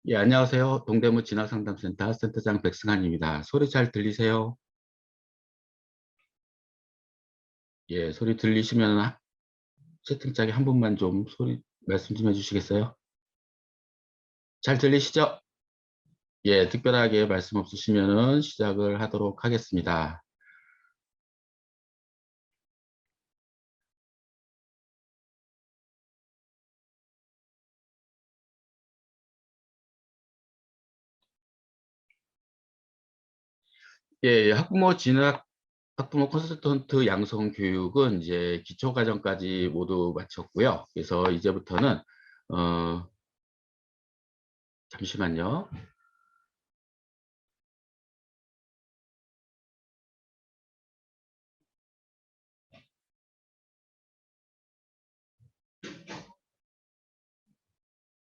예, 안녕하세요. 동대문 진학상담센터 센터장 백승환입니다. 소리 잘 들리세요? 예, 소리 들리시면 채팅창에 한 분만 좀 소리 말씀 좀 해주시겠어요? 잘 들리시죠? 예, 특별하게 말씀 없으시면은 시작을 하도록 하겠습니다. 예, 학부모 컨설턴트 양성 교육은 이제 기초과정까지 모두 마쳤고요. 그래서 이제부터는 잠시만요.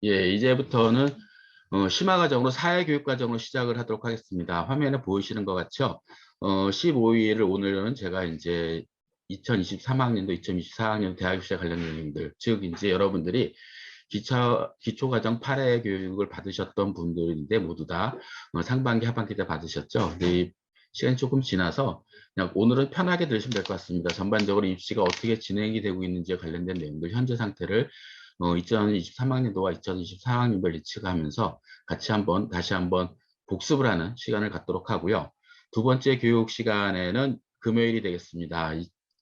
예, 이제부터는 심화 과정으로 사회교육 과정으로 시작을 하도록 하겠습니다. 화면에 보이시는 것 같죠? 15일을 오늘은 제가 이제 2023학년도, 2024학년 대학 입시에 관련된 내용들, 즉 이제 여러분들이 기초과정 8회 교육을 받으셨던 분들인데 모두 다 상반기, 하반기 때 받으셨죠? 근데 이 시간이 조금 지나서 그냥 오늘은 편하게 들으시면 될 것 같습니다. 전반적으로 입시가 어떻게 진행이 되고 있는지에 관련된 내용들, 현재 상태를 2023학년도와 2024학년별 예측하면서 같이 다시 한번 복습을 하는 시간을 갖도록 하고요. 두 번째 교육 시간에는 금요일이 되겠습니다.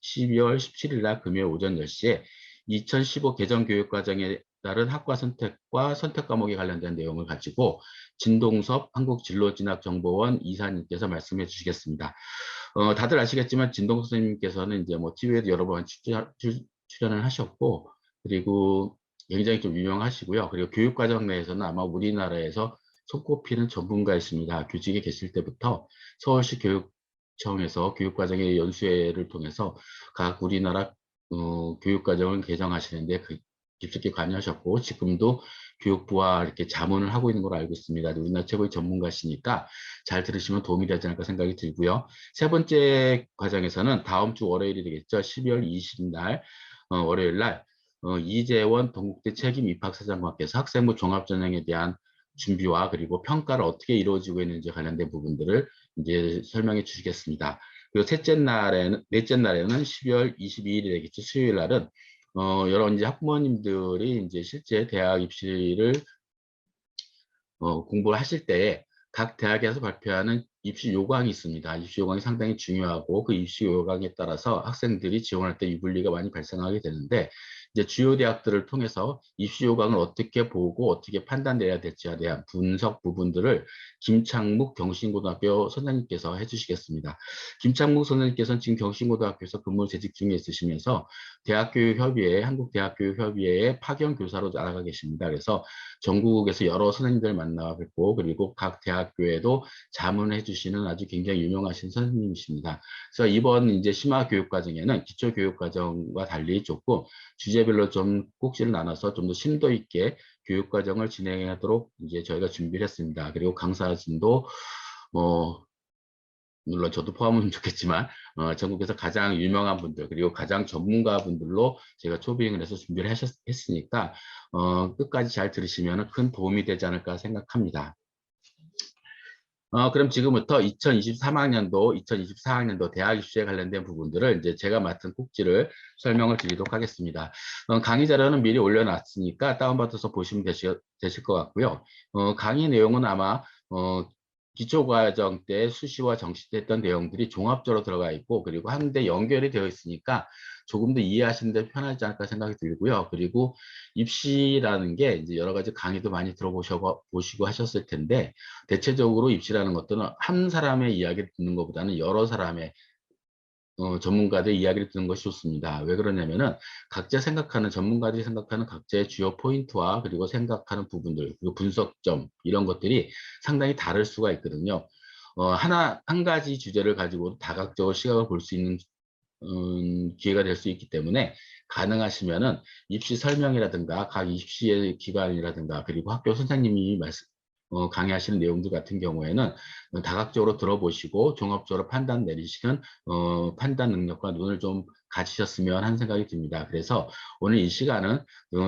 12월 17일 날 금요일 오전 10시에 2015 개정 교육과정에 따른 학과 선택과 선택 과목에 관련된 내용을 가지고 진동섭 한국진로진학정보원 이사님께서 말씀해 주시겠습니다. 다들 아시겠지만 진동섭 선생님께서는 이제 뭐 TV에도 여러 번 출연을 하셨고, 그리고 굉장히 좀 유명하시고요. 그리고 교육과정 내에서는 아마 우리나라에서 손꼽히는 전문가이십니다. 교직에 계실 때부터 서울시 교육청에서 교육과정의 연수회를 통해서 각 우리나라 교육과정을 개정하시는데 깊숙이 관여하셨고, 지금도 교육부와 이렇게 자문을 하고 있는 걸로 알고 있습니다. 우리나라 최고의 전문가시니까 잘 들으시면 도움이 되지 않을까 생각이 들고요. 세 번째 과정에서는 다음 주 월요일이 되겠죠. 12월 20일 날 월요일 날 이재원 동국대 책임 입학사정관께서 학생부 종합전형에 대한 준비와 그리고 평가를 어떻게 이루어지고 있는지 관련된 부분들을 이제 설명해 주시겠습니다. 그리고 넷째 날에는 12월 22일이 되겠죠. 수요일 날은 여러 이제 학부모님들이 이제 실제 대학 입시를 공부를 하실 때 각 대학에서 발표하는 입시 요강이 있습니다. 입시 요강이 상당히 중요하고 그 입시 요강에 따라서 학생들이 지원할 때 유불리가 많이 발생하게 되는데, 이제 주요 대학들을 통해서 입시 요강을 어떻게 보고 어떻게 판단해야 될지에 대한 분석 부분들을 김창묵 경신고등학교 선생님께서 해주시겠습니다. 김창묵 선생님께서는 지금 경신고등학교에서 근무 재직 중에 있으시면서 대학교육협의회, 한국대학교육협의회의 파견 교사로 나아가 계십니다. 그래서 전국에서 여러 선생님들 만나 뵙고, 그리고 각 대학교에도 자문해 주시는 아주 굉장히 유명하신 선생님이십니다. 그래서 이번 이제 심화 교육 과정에는 기초 교육 과정과 달리 조금 주제별로 좀 꼭지를 나눠서 좀 더 심도 있게 교육 과정을 진행하도록 이제 저희가 준비를 했습니다. 그리고 강사진도 뭐 물론 저도 포함은 좋겠지만 전국에서 가장 유명한 분들 그리고 가장 전문가 분들로 제가 초빙을 해서 준비를 했으니까 끝까지 잘 들으시면 큰 도움이 되지 않을까 생각합니다. 그럼 지금부터 2023학년도, 2024학년도 대학 입시에 관련된 부분들을 이제 제가 맡은 꼭지를 설명을 드리도록 하겠습니다. 강의 자료는 미리 올려놨으니까 다운받아서 보시면 되실 것 같고요. 강의 내용은 아마 기초과정 때 수시와 정시 때 했던 내용들이 종합적으로 들어가 있고, 그리고 한데 연결이 되어 있으니까 조금 더 이해하시는 데 편하지 않을까 생각이 들고요. 그리고 입시라는 게 이제 여러 가지 강의도 많이 보시고 하셨을 텐데, 대체적으로 입시라는 것들은 한 사람의 이야기를 듣는 것보다는 여러 사람의 전문가들의 이야기를 듣는 것이 좋습니다. 왜 그러냐면은 전문가들이 생각하는 각자의 주요 포인트와 그리고 생각하는 부분들, 그리고 분석점 이런 것들이 상당히 다를 수가 있거든요. 한 가지 주제를 가지고 다각적으로 시각을 볼 수 있는 기회가 될 수 있기 때문에 가능하시면은 입시 설명이라든가 각 입시의 기관이라든가 그리고 학교 선생님이 강의하시는 내용들 같은 경우에는 다각적으로 들어보시고 종합적으로 판단 내리시는 판단 능력과 눈을 좀 가지셨으면 하는 생각이 듭니다. 그래서 오늘 이 시간은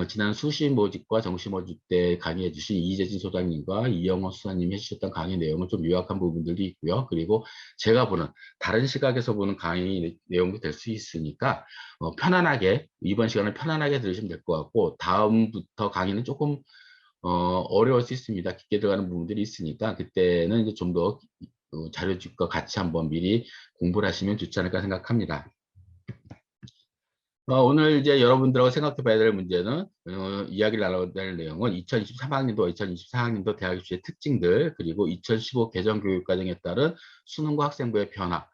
지난 수시 모집과 정시 모집 때 강의해 주신 이재진 소장님과 이영호 수사님이 해주셨던 강의 내용을 좀 요약한 부분들이 있고요. 그리고 제가 보는 다른 시각에서 보는 강의 내용도 될 수 있으니까 편안하게 이번 시간을 편안하게 들으시면 될 것 같고 다음부터 강의는 조금 어려울 수 있습니다. 깊게 들어가는 부분들이 있으니까 그때는 이제 좀 더 자료집과 같이 한번 미리 공부를 하시면 좋지 않을까 생각합니다. 오늘 이제 여러분들하고 생각해 봐야 될 문제는 이야기를 나눠야 될 내용은 2023학년도와 2024학년도 대학 입시의 특징들 그리고 2015 개정 교육과정에 따른 수능과 학생부의 변화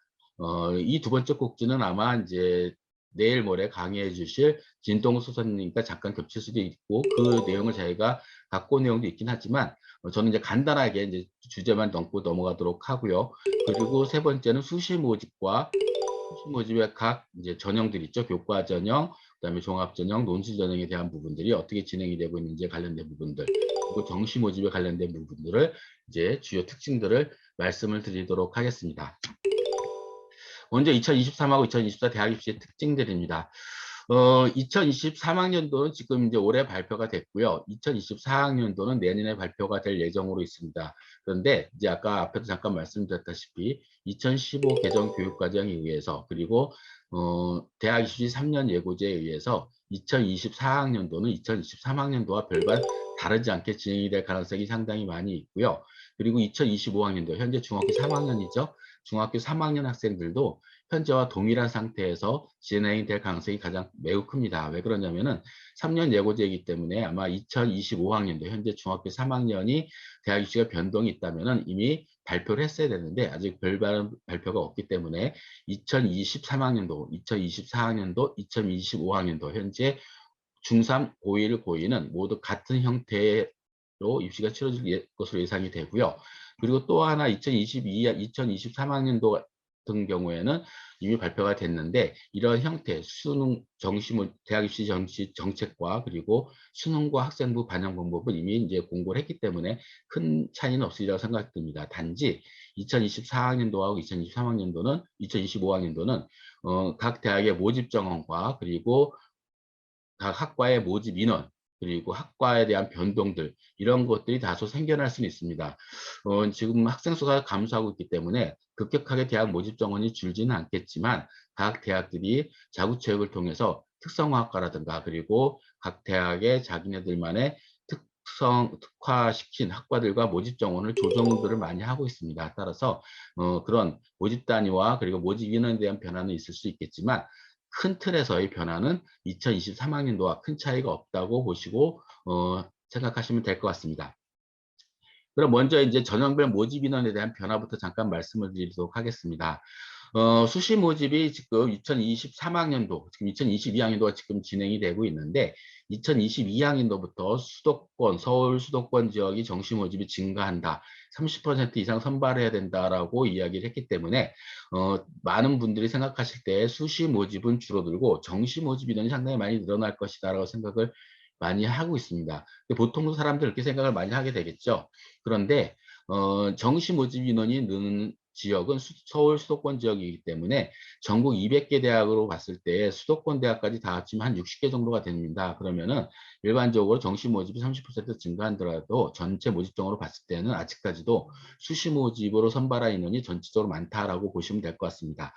이 두 번째 꼭지는 아마 이제 내일 모레 강의해 주실 진동 소선님과 잠깐 겹칠 수도 있고 그 내용을 저희가 갖고 온 내용도 있긴 하지만 저는 이제 간단하게 이제 주제만 넘고 넘어가도록 하고요. 그리고 세 번째는 수시 모집과 수시 모집의 각 이제 전형들 있죠. 교과 전형, 그다음에 종합 전형, 논술 전형에 대한 부분들이 어떻게 진행이 되고 있는지에 관련된 부분들, 그리고 정시 모집에 관련된 부분들을 이제 주요 특징들을 말씀을 드리도록 하겠습니다. 먼저 2023하고 2024 대학 입시의 특징들입니다. 2023학년도는 지금 이제 올해 발표가 됐고요. 2024학년도는 내년에 발표가 될 예정으로 있습니다. 그런데 이제 아까 앞에도 잠깐 말씀드렸다시피 2015 개정 교육과정에 의해서 그리고 대학 입시 3년 예고제에 의해서 2024학년도는 2023학년도와 별반 다르지 않게 진행이 될 가능성이 상당히 많이 있고요. 그리고 2025학년도 현재 중학교 3학년이죠. 중학교 3학년 학생들도 현재와 동일한 상태에서 진행이 될 가능성이 가장 매우 큽니다. 왜 그러냐면은 3년 예고제이기 때문에 아마 2025학년도 현재 중학교 3학년이 대학 입시가 변동이 있다면은 이미 발표를 했어야 되는데 아직 별다른 발표가 없기 때문에 2023학년도, 2024학년도, 2025학년도 현재 중3, 고1, 고2는 모두 같은 형태로 입시가 치러질 것으로 예상이 되고요. 그리고 또 하나 2023학년도 같은 경우에는 이미 발표가 됐는데 이런 형태 수능 정시 대학 입시 정시 정책과 그리고 수능과 학생부 반영 방법은 이미 이제 공고를 했기 때문에 큰 차이는 없으리라고 생각됩니다. 단지 2024학년도하고 2023학년도는 2025학년도는 각 대학의 모집 정원과 그리고 각 학과의 모집 인원 그리고 학과에 대한 변동들 이런 것들이 다소 생겨날 수는 있습니다. 지금 학생 수가 감소하고 있기 때문에 급격하게 대학 모집 정원이 줄지는 않겠지만 각 대학들이 자구체육을 통해서 특성화학과라든가 그리고 각 대학의 자기네들만의 특화시킨 학과들과 모집 정원을 조정들을 많이 하고 있습니다. 따라서 그런 모집 단위와 그리고 모집 인원에 대한 변화는 있을 수 있겠지만 큰 틀에서의 변화는 2023학년도와 큰 차이가 없다고 보시고 생각하시면 될 것 같습니다. 그럼 먼저 이제 전형별 모집 인원에 대한 변화부터 잠깐 말씀을 드리도록 하겠습니다. 수시 모집이 지금 2023학년도, 지금 2022학년도가 지금 진행이 되고 있는데 2022학년도부터 수도권, 서울 수도권 지역이 정시 모집이 증가한다. 30% 이상 선발해야 된다라고 이야기를 했기 때문에 많은 분들이 생각하실 때 수시 모집은 줄어들고 정시 모집 인원이 상당히 많이 늘어날 것이다라고 생각을 많이 하고 있습니다. 보통 사람들 그렇게 생각을 많이 하게 되겠죠. 그런데 정시 모집 인원이 느는 지역은 서울 수도권 지역이기 때문에 전국 200개 대학으로 봤을 때 수도권 대학까지 다 합치면 한 60개 정도가 됩니다. 그러면은 일반적으로 정시 모집이 30% 증가하더라도 전체 모집정으로 봤을 때는 아직까지도 수시 모집으로 선발한 인원이 전체적으로 많다라고 보시면 될 것 같습니다.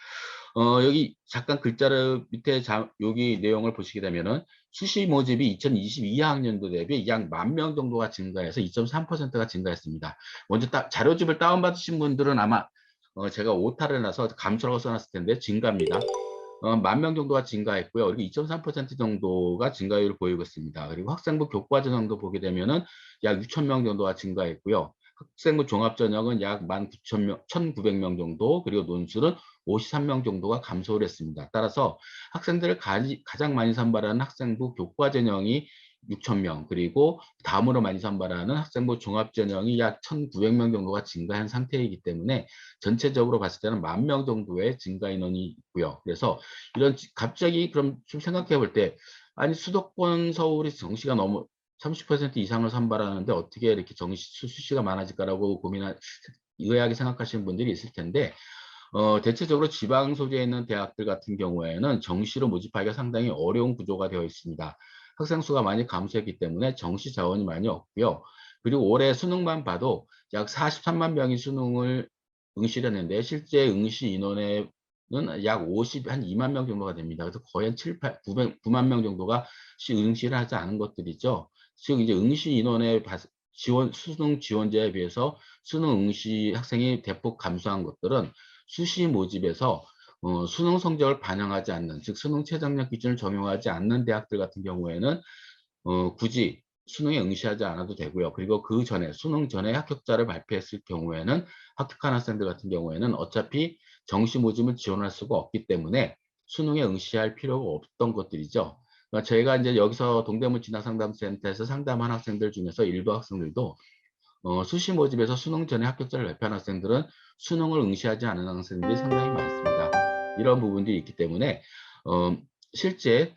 여기 잠깐 글자를 밑에 여기 내용을 보시게 되면은 수시 모집이 2022학년도 대비 약 10,000명 정도가 증가해서 2.3%가 증가했습니다. 먼저 자료집을 다운받으신 분들은 아마 제가 오타를 나서 감소라고 써놨을 텐데 증가입니다. 10,000명 정도가 증가했고요. 그리고 2.3% 정도가 증가율을 보이고 있습니다. 그리고 학생부 교과전형도 보게 되면은 약 6,000명 정도가 증가했고요. 학생부 종합전형은 약 19,000명, 1,900명 정도, 그리고 논술은 53명 정도가 감소를 했습니다. 따라서 학생들을 가장 많이 선발하는 학생부 교과전형이 6,000명, 그리고 다음으로 많이 선발하는 학생부 종합전형이 약 1,900명 정도가 증가한 상태이기 때문에 전체적으로 봤을 때는 10,000명 정도의 증가 인원이 있고요. 그래서 이런 갑자기 그럼 좀 생각해 볼 때 아니 수도권 서울이 정시가 너무 30% 이상을 선발하는데 어떻게 이렇게 수시가 많아질까라고 의아하게 생각하시는 분들이 있을 텐데, 대체적으로 지방 소재에 있는 대학들 같은 경우에는 정시로 모집하기가 상당히 어려운 구조가 되어 있습니다. 학생 수가 많이 감소했기 때문에 정시 자원이 많이 없고요. 그리고 올해 수능만 봐도 약 43만 명이 수능을 응시를 했는데 실제 응시 인원의 약 한 2만 명 정도가 됩니다. 그래서 거의 한 9만 명 정도가 응시를 하지 않은 것들이죠. 즉 이제 응시 인원의 수능 지원자에 비해서 수능 응시 학생이 대폭 감소한 것들은 수시 모집에서 수능 성적을 반영하지 않는, 즉 수능 최저학력 기준을 적용하지 않는 대학들 같은 경우에는 굳이 수능에 응시하지 않아도 되고요. 그리고 그 전에 수능 전에 합격자를 발표했을 경우에는 합격한 학생들 같은 경우에는 어차피 정시 모집을 지원할 수가 없기 때문에 수능에 응시할 필요가 없던 것들이죠. 그러니까 저희가 이제 여기서 동대문 진학상담센터에서 상담한 학생들 중에서 일부 학생들도 수시 모집에서 수능 전에 합격자를 발표한 학생들은 수능을 응시하지 않은 학생들이 상당히 많습니다. 이런 부분들이 있기 때문에 실제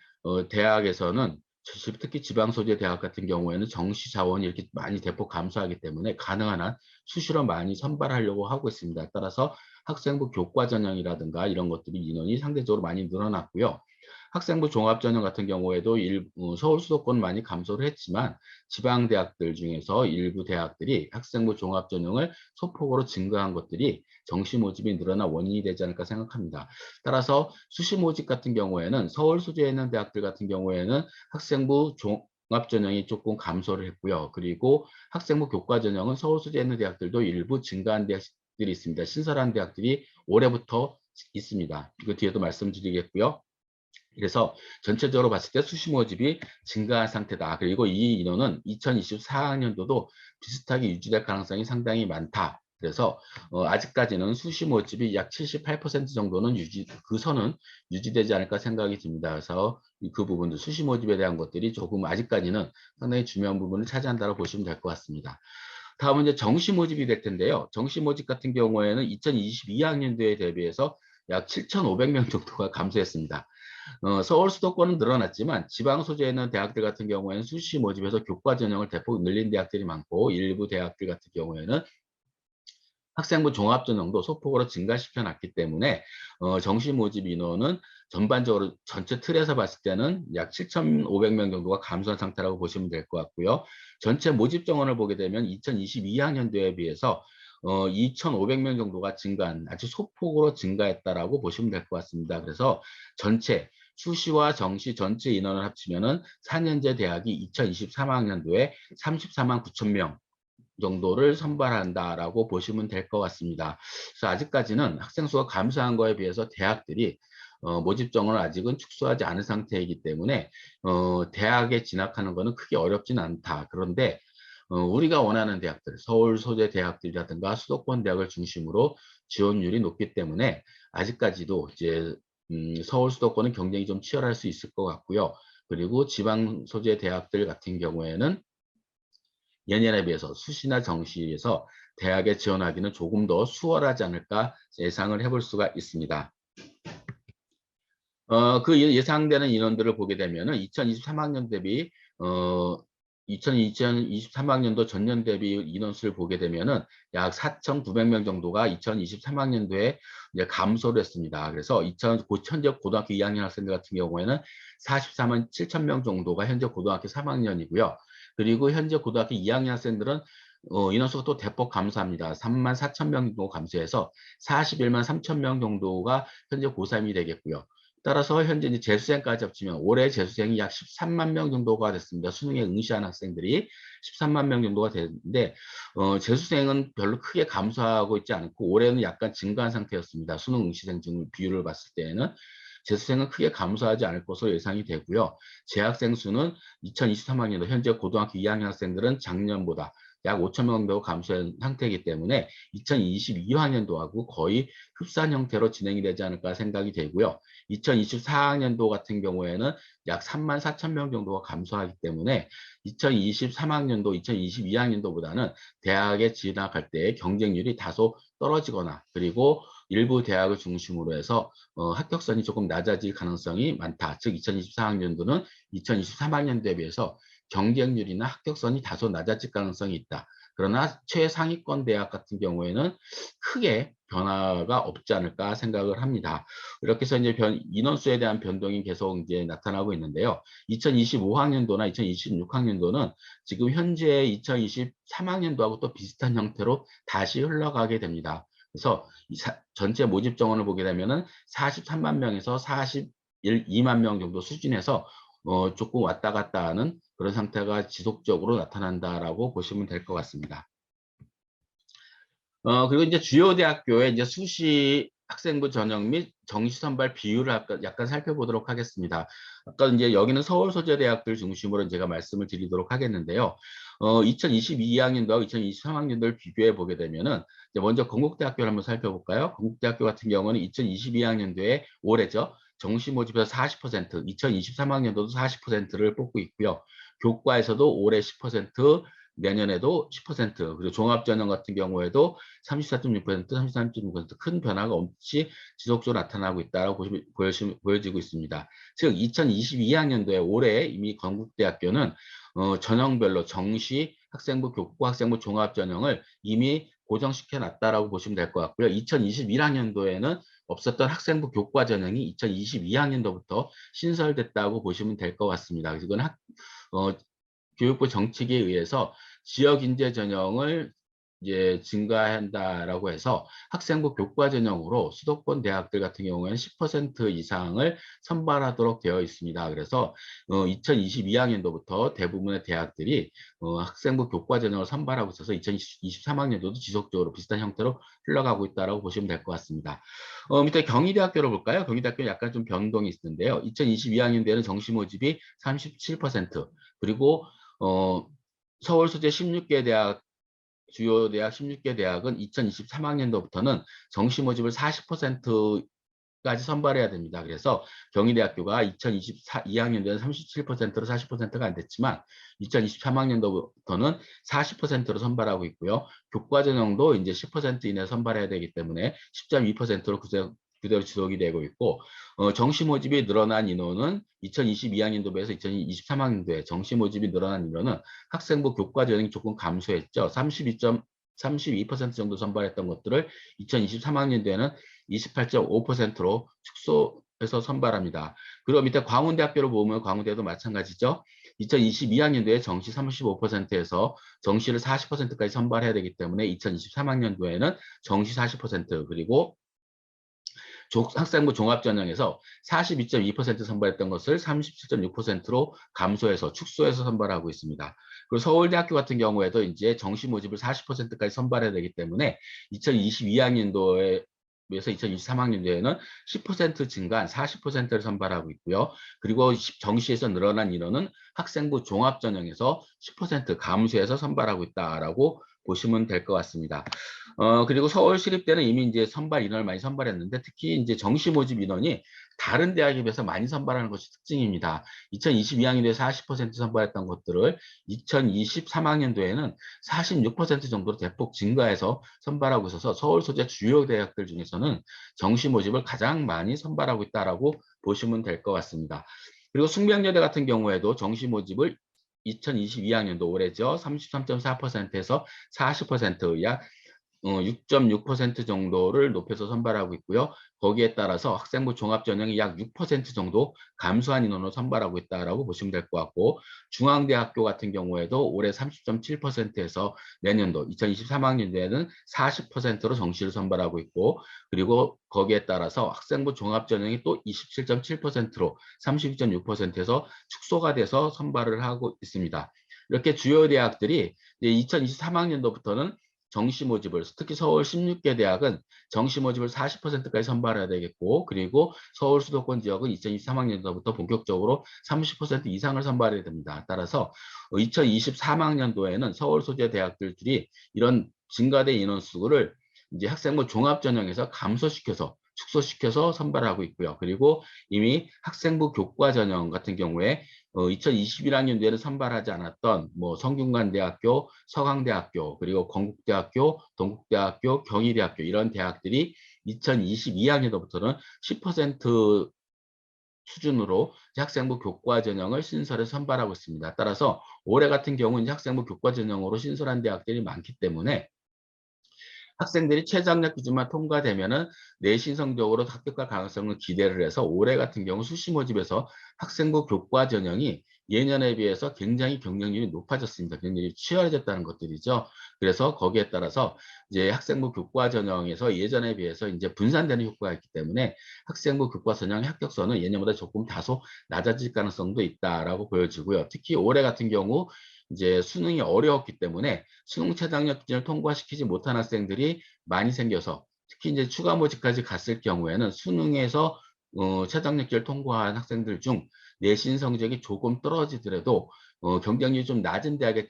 대학에서는 특히 지방 소재 대학 같은 경우에는 정시 자원이 이렇게 많이 대폭 감소하기 때문에 가능한 한 수시로 많이 선발하려고 하고 있습니다. 따라서 학생부 교과 전형이라든가 이런 것들이 인원이 상대적으로 많이 늘어났고요. 학생부 종합전형 같은 경우에도 서울 수도권 많이 감소를 했지만 지방 대학들 중에서 일부 대학들이 학생부 종합전형을 소폭으로 증가한 것들이 정시 모집이 늘어난 원인이 되지 않을까 생각합니다. 따라서 수시 모집 같은 경우에는 서울 소재에 있는 대학들 같은 경우에는 학생부 종합전형이 조금 감소를 했고요. 그리고 학생부 교과전형은 서울 소재에 있는 대학들도 일부 증가한 대학들이 있습니다. 신설한 대학들이 올해부터 있습니다. 이거 뒤에도 말씀드리겠고요. 그래서 전체적으로 봤을 때 수시 모집이 증가한 상태다. 그리고 이 인원은 2024학년도도 비슷하게 유지될 가능성이 상당히 많다. 그래서 아직까지는 수시 모집이 약 78% 정도는 그 선은 유지되지 않을까 생각이 듭니다. 그래서 그 부분도 수시 모집에 대한 것들이 조금 아직까지는 상당히 중요한 부분을 차지한다고 보시면 될 것 같습니다. 다음은 이제 정시 모집이 될 텐데요. 정시 모집 같은 경우에는 2022학년도에 대비해서 약 7,500명 정도가 감소했습니다. 서울 수도권은 늘어났지만 지방 소재에 있는 대학들 같은 경우에는 수시 모집에서 교과 전형을 대폭 늘린 대학들이 많고 일부 대학들 같은 경우에는 학생부 종합전형도 소폭으로 증가시켜 놨기 때문에 정시 모집 인원은 전반적으로 전체 틀에서 봤을 때는 약 7,500명 정도가 감소한 상태라고 보시면 될 것 같고요. 전체 모집 정원을 보게 되면 2022학년도에 비해서 2,500명 정도가 증가한 아주 소폭으로 증가했다라고 보시면 될 것 같습니다. 그래서 전체 수시와 정시 전체 인원을 합치면은 4년제 대학이 2023학년도에 34만 9천 명 정도를 선발한다라고 보시면 될 것 같습니다. 그래서 아직까지는 학생 수가 감소한 거에 비해서 대학들이 모집 정원을 아직은 축소하지 않은 상태이기 때문에 대학에 진학하는 것은 크게 어렵지는 않다. 그런데 우리가 원하는 대학들, 서울 소재 대학들이라든가 수도권 대학을 중심으로 지원율이 높기 때문에 아직까지도 이제 서울 수도권은 경쟁이 좀 치열할 수 있을 것 같고요. 그리고 지방 소재 대학들 같은 경우에는 예년에 비해서 수시나 정시에서 대학에 지원하기는 조금 더 수월하지 않을까 예상을 해볼 수가 있습니다. 그 예상되는 인원들을 보게 되면은 2023학년 대비 2023학년도 전년 대비 인원수를 보게 되면은 약 4,900명 정도가 2023학년도에 이제 감소를 했습니다. 그래서 현재 고등학교 2학년 학생들 같은 경우에는 44만 7천 명 정도가 현재 고등학교 3학년이고요. 그리고 현재 고등학교 2학년 학생들은 인원수가 또 대폭 감소합니다. 3만 4천 명 정도 감소해서 41만 3천 명 정도가 현재 고3이 되겠고요. 따라서 현재 이제 재수생까지 합치면 올해 재수생이 약 13만 명 정도가 됐습니다. 수능에 응시한 학생들이 13만 명 정도가 되는데 재수생은 별로 크게 감소하고 있지 않고 올해는 약간 증가한 상태였습니다. 수능 응시생 비율을 봤을 때에는 재수생은 크게 감소하지 않을 것으로 예상이 되고요. 재학생 수는 2023학년도 현재 고등학교 2학년 학생들은 작년보다 약 5천 명 정도 감소한 상태이기 때문에 2022학년도하고 거의 흡사한 형태로 진행이 되지 않을까 생각이 되고요. 2024학년도 같은 경우에는 약 3만 4천 명 정도가 감소하기 때문에 2023학년도, 2022학년도보다는 대학에 진학할 때 경쟁률이 다소 떨어지거나 그리고 일부 대학을 중심으로 해서 합격선이 조금 낮아질 가능성이 많다. 즉 2024학년도는 2023학년도에 비해서 경쟁률이나 합격선이 다소 낮아질 가능성이 있다. 그러나 최상위권 대학 같은 경우에는 크게 변화가 없지 않을까 생각을 합니다. 이렇게 해서 이제 인원수에 대한 변동이 계속 이제 나타나고 있는데요. 2025학년도나 2026학년도는 지금 현재 2023학년도하고 또 비슷한 형태로 다시 흘러가게 됩니다. 그래서 전체 모집 정원을 보게 되면은 43만 명에서 42만 명 정도 수준에서 조금 왔다 갔다 하는 그런 상태가 지속적으로 나타난다라고 보시면 될 것 같습니다. 그리고 이제 주요 대학교의 이제 수시 학생부 전형 및 정시 선발 비율을 약간 살펴보도록 하겠습니다. 아까 이제 여기는 서울 소재 대학들 중심으로 제가 말씀을 드리도록 하겠는데요. 2022학년도하고 2023학년도를 비교해 보게 되면은 이제 먼저 건국대학교를 한번 살펴볼까요? 건국대학교 같은 경우는 2022학년도에 올해죠. 정시 모집에서 40%, 2023학년도도 40%를 뽑고 있고요. 교과에서도 올해 10%, 내년에도 10%, 그리고 종합전형 같은 경우에도 34.6%, 33.6%큰 변화가 없이 지속적으로 나타나고 있다고 보여지고 있습니다. 즉 2022학년도에 올해 이미 건국대학교는 전형별로 정시 학생부, 교과 학생부, 종합전형을 이미 고정시켜 놨다라고 보시면 될 것 같고요. 2021학년도에는 없었던 학생부 교과 전형이 2022학년도부터 신설됐다고 보시면 될 것 같습니다. 이건 교육부 정책에 의해서 지역 인재 전형을 이제 증가한다라고 해서 학생부 교과 전형으로 수도권 대학들 같은 경우에는 10% 이상을 선발하도록 되어 있습니다. 그래서 2022학년도부터 대부분의 대학들이 학생부 교과 전형을 선발하고 있어서 2023학년도도 지속적으로 비슷한 형태로 흘러가고 있다고 보시면 될 것 같습니다. 밑에 경희대학교를 볼까요? 경희대학교는 약간 좀 변동이 있는데요. 2022학년도에는 정시 모집이 37%, 그리고 서울 소재 16개 대학, 주요 대학 16개 대학은 2023학년도부터는 정시 모집을 40%까지 선발해야 됩니다. 그래서 경희대학교가 2024학년도에는 37%로 40%가 안 됐지만 2023학년도부터는 40%로 선발하고 있고요. 교과 전형도 이제 10% 이내 선발해야 되기 때문에 10.2%로 그대로 지속이 되고 있고, 정시 모집이 늘어난 인원은 2022학년도 비해서 2023학년도에 정시 모집이 늘어난 인원은 학생부 교과 전형이 조금 감소했죠. 32% 정도 선발했던 것들을 2023학년도에는 28.5%로 축소해서 선발합니다. 그리고 밑에 광운대학교를 보면 광운대도 마찬가지죠. 2022학년도에 정시 35%에서 정시를 40%까지 선발해야 되기 때문에 2023학년도에는 정시 40%, 그리고 학생부 종합전형에서 42.2% 선발했던 것을 37.6%로 감소해서 축소해서 선발하고 있습니다. 그리고 서울대학교 같은 경우에도 이제 정시 모집을 40%까지 선발해야 되기 때문에 2022학년도에 비해서 2023학년도에는 10% 증가한 40%를 선발하고 있고요. 그리고 정시에서 늘어난 인원은 학생부 종합전형에서 10% 감소해서 선발하고 있다라고 보시면 될 것 같습니다. 그리고 서울시립대는 이미 이제 선발 인원을 많이 선발했는데, 특히 이제 정시 모집 인원이 다른 대학에 비해서 많이 선발하는 것이 특징입니다. 2022학년도에 40% 선발했던 것들을 2023학년도에는 46% 정도로 대폭 증가해서 선발하고 있어서 서울 소재 주요 대학들 중에서는 정시 모집을 가장 많이 선발하고 있다라고 보시면 될 것 같습니다. 그리고 숙명여대 같은 경우에도 정시 모집을 2022학년도 올해죠. 33.4%에서 40%, 약 6.6% 정도를 높여서 선발하고 있고요. 거기에 따라서 학생부 종합전형이 약 6% 정도 감소한 인원으로 선발하고 있다고 보시면 될 것 같고, 중앙대학교 같은 경우에도 올해 30.7%에서 내년도 2023학년도에는 40%로 정시를 선발하고 있고, 그리고 거기에 따라서 학생부 종합전형이 또 27.7%로 32.6%에서 축소가 돼서 선발을 하고 있습니다. 이렇게 주요 대학들이 2023학년도부터는 정시 모집을, 특히 서울 16개 대학은 정시 모집을 40%까지 선발해야 되겠고, 그리고 서울 수도권 지역은 2023학년도부터 본격적으로 30% 이상을 선발해야 됩니다. 따라서 2023학년도에는 서울 소재 대학들이 이런 증가된 인원수를 이제 학생부 종합전형에서 감소시켜서 축소시켜서 선발하고 있고요. 그리고 이미 학생부 교과 전형 같은 경우에 2021학년도에는 선발하지 않았던 뭐 성균관대학교, 서강대학교, 그리고 건국대학교, 동국대학교, 경희대학교, 이런 대학들이 2022학년도부터는 10% 수준으로 학생부 교과 전형을 신설해 선발하고 있습니다. 따라서 올해 같은 경우는 학생부 교과 전형으로 신설한 대학들이 많기 때문에 학생들이 최저학력 기준만 통과되면은 내신 성적으로 합격할 가능성을 기대를 해서 올해 같은 경우 수시 모집에서 학생부 교과 전형이 예년에 비해서 굉장히 경쟁률이 높아졌습니다. 굉장히 치열해졌다는 것들이죠. 그래서 거기에 따라서 이제 학생부 교과 전형에서 예전에 비해서 이제 분산되는 효과가 있기 때문에 학생부 교과 전형의 합격선은 예년보다 조금 다소 낮아질 가능성도 있다라고 보여지고요. 특히 올해 같은 경우 이제 수능이 어려웠기 때문에 수능 최저학력 기준을 통과시키지 못한 학생들이 많이 생겨서 특히 이제 추가 모집까지 갔을 경우에는 수능에서 최저학력 기준을 통과한 학생들 중 내신 성적이 조금 떨어지더라도 경쟁률이 좀 낮은 대학에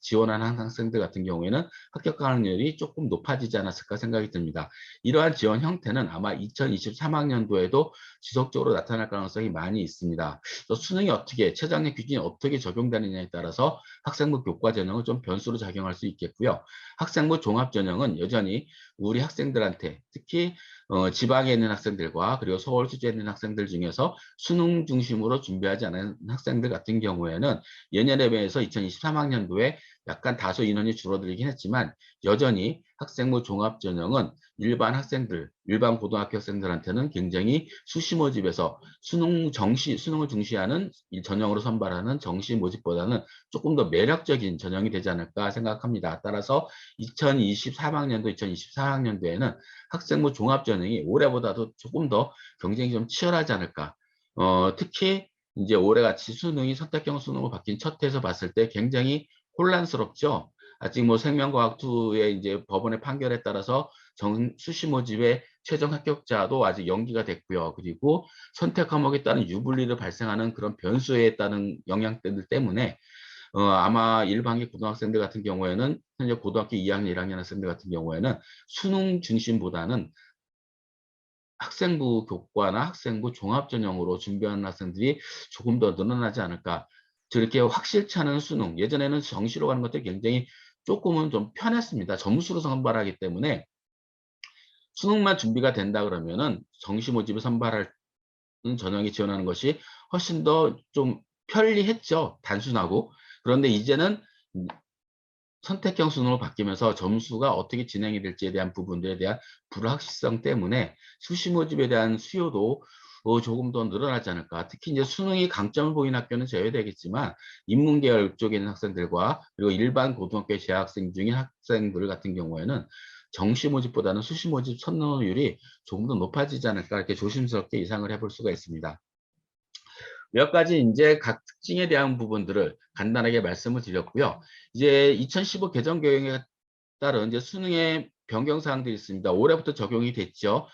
지원한 학생들 같은 경우에는 합격 가능률이 조금 높아지지 않았을까 생각이 듭니다. 이러한 지원 형태는 아마 2023학년도에도 지속적으로 나타날 가능성이 많이 있습니다. 수능이 어떻게 최저학력 기준이 어떻게 적용되느냐에 따라서 학생부 교과 전형은 좀 변수로 작용할 수 있겠고요. 학생부 종합 전형은 여전히 우리 학생들한테 특히 지방에 있는 학생들과 그리고 서울 수지에 있는 학생들 중에서 수능 중심으로 준비하지 않은 학생들 같은 경우에는 예년에 비해서 2023학년도에 약간 다소 인원이 줄어들긴 했지만 여전히 학생부 종합 전형은 일반 학생들, 일반 고등학교 학생들한테는 굉장히 수시 모집에서 수능을 중시하는 전형으로 선발하는 정시 모집보다는 조금 더 매력적인 전형이 되지 않을까 생각합니다. 따라서 2023학년도, 2024학년도에는 학생부 종합 전형이 올해보다도 조금 더 경쟁이 좀 치열하지 않을까. 특히 이제 올해같이 수능이 선택형 수능으로 바뀐 첫 해에서 봤을 때 굉장히 혼란스럽죠. 아직 뭐 생명과학2의 이제 법원의 판결에 따라서 수시 모집의 최종 합격자도 아직 연기가 됐고요. 그리고 선택 과목에 따른 유불리를 발생하는 그런 변수에 따른 영향들 때문에 아마 일반계 고등학생들 같은 경우에는 현재 고등학교 2학년, 1학년 학생들 같은 경우에는 수능 중심보다는 학생부 교과나 학생부 종합 전형으로 준비하는 학생들이 조금 더 늘어나지 않을까. 저렇게 확실치 않은 수능, 예전에는 정시로 가는 것들이 굉장히 조금은 좀 편했습니다. 점수로 선발하기 때문에 수능만 준비가 된다 그러면은 정시 모집을 선발할 전형에 지원하는 것이 훨씬 더 좀 편리했죠. 단순하고. 그런데 이제는 선택형 수능으로 바뀌면서 점수가 어떻게 진행이 될지에 대한 부분들에 대한 불확실성 때문에 수시 모집에 대한 수요도 조금 더 늘어나지 않을까. 특히 이제 수능이 강점을 보이는 학교는 제외되겠지만 인문계열 쪽에 있는 학생들과 그리고 일반 고등학교 재학생 중인 학생들 같은 경우에는 정시 모집보다는 수시 모집 선호율이 조금 더 높아지지 않을까 이렇게 조심스럽게 예상을 해볼 수가 있습니다. 몇 가지 이제 각 특징에 대한 부분들을 간단하게 말씀을 드렸고요. 이제 2015 개정 교육에 따른 이제 수능의 변경 사항들이 있습니다. 올해부터 적용이 됐죠.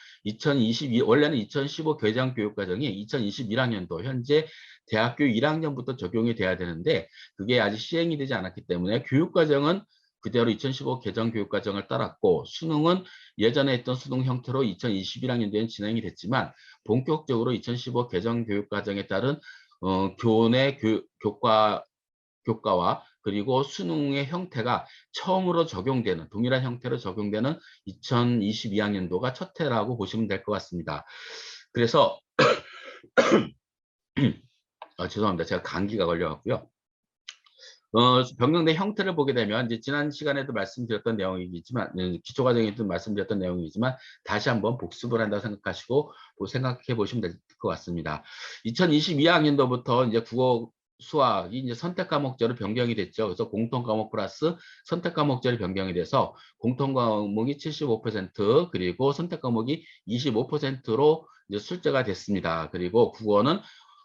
원래는 2015 개정 교육 과정이 2021학년도 현재 대학교 1학년부터 적용이 돼야 되는데 그게 아직 시행이 되지 않았기 때문에 교육 과정은 그대로 2015 개정 교육 과정을 따랐고 수능은 예전에 했던 수능 형태로 2021학년도에는 진행이 됐지만 본격적으로 2015 개정 교육 과정에 따른 교내 교과와 그리고 수능의 형태가 처음으로 적용되는 동일한 형태로 적용되는 2022학년도가 첫 해라고 보시면 될 것 같습니다. 그래서 죄송합니다. 제가 감기가 걸려갖고요. 변경된 형태를 보게 되면 이제 지난 시간에도 말씀드렸던 내용이지만 기초과정에도 말씀드렸던 내용이지만 다시 한번 복습을 한다고 생각하시고 생각해 보시면 될 것 같습니다. 2022학년도부터 이제 국어 수학이 이제 선택 과목제로 변경이 됐죠. 그래서 공통 과목 플러스 선택 과목제로 변경이 돼서 공통 과목이 75% 그리고 선택 과목이 25%로 이제 출제가 됐습니다. 그리고 국어는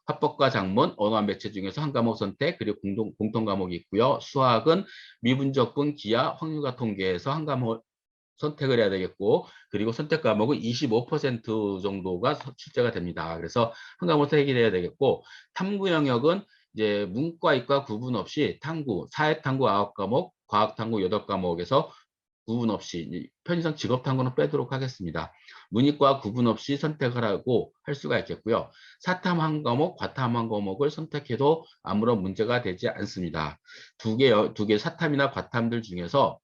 합법과 작문, 언어 매체 중에서 한 과목 선택, 그리고 공통 과목이 있고요. 수학은 미분적분, 기하, 확률과 통계에서 한 과목 선택을 해야 되겠고, 그리고 선택 과목은 25% 정도가 출제가 됩니다. 그래서 한 과목 선택이 해야 되겠고, 탐구 영역은 이제 문과, 이과 구분 없이 탐구, 사회탐구 9과목, 과학탐구 8과목에서 구분 없이 편의상 직업탐구는 빼도록 하겠습니다. 문이과 구분 없이 선택을 하고 할 수가 있겠고요. 사탐 한 과목, 과탐 한 과목을 선택해도 아무런 문제가 되지 않습니다. 두 개 사탐이나 과탐들 중에서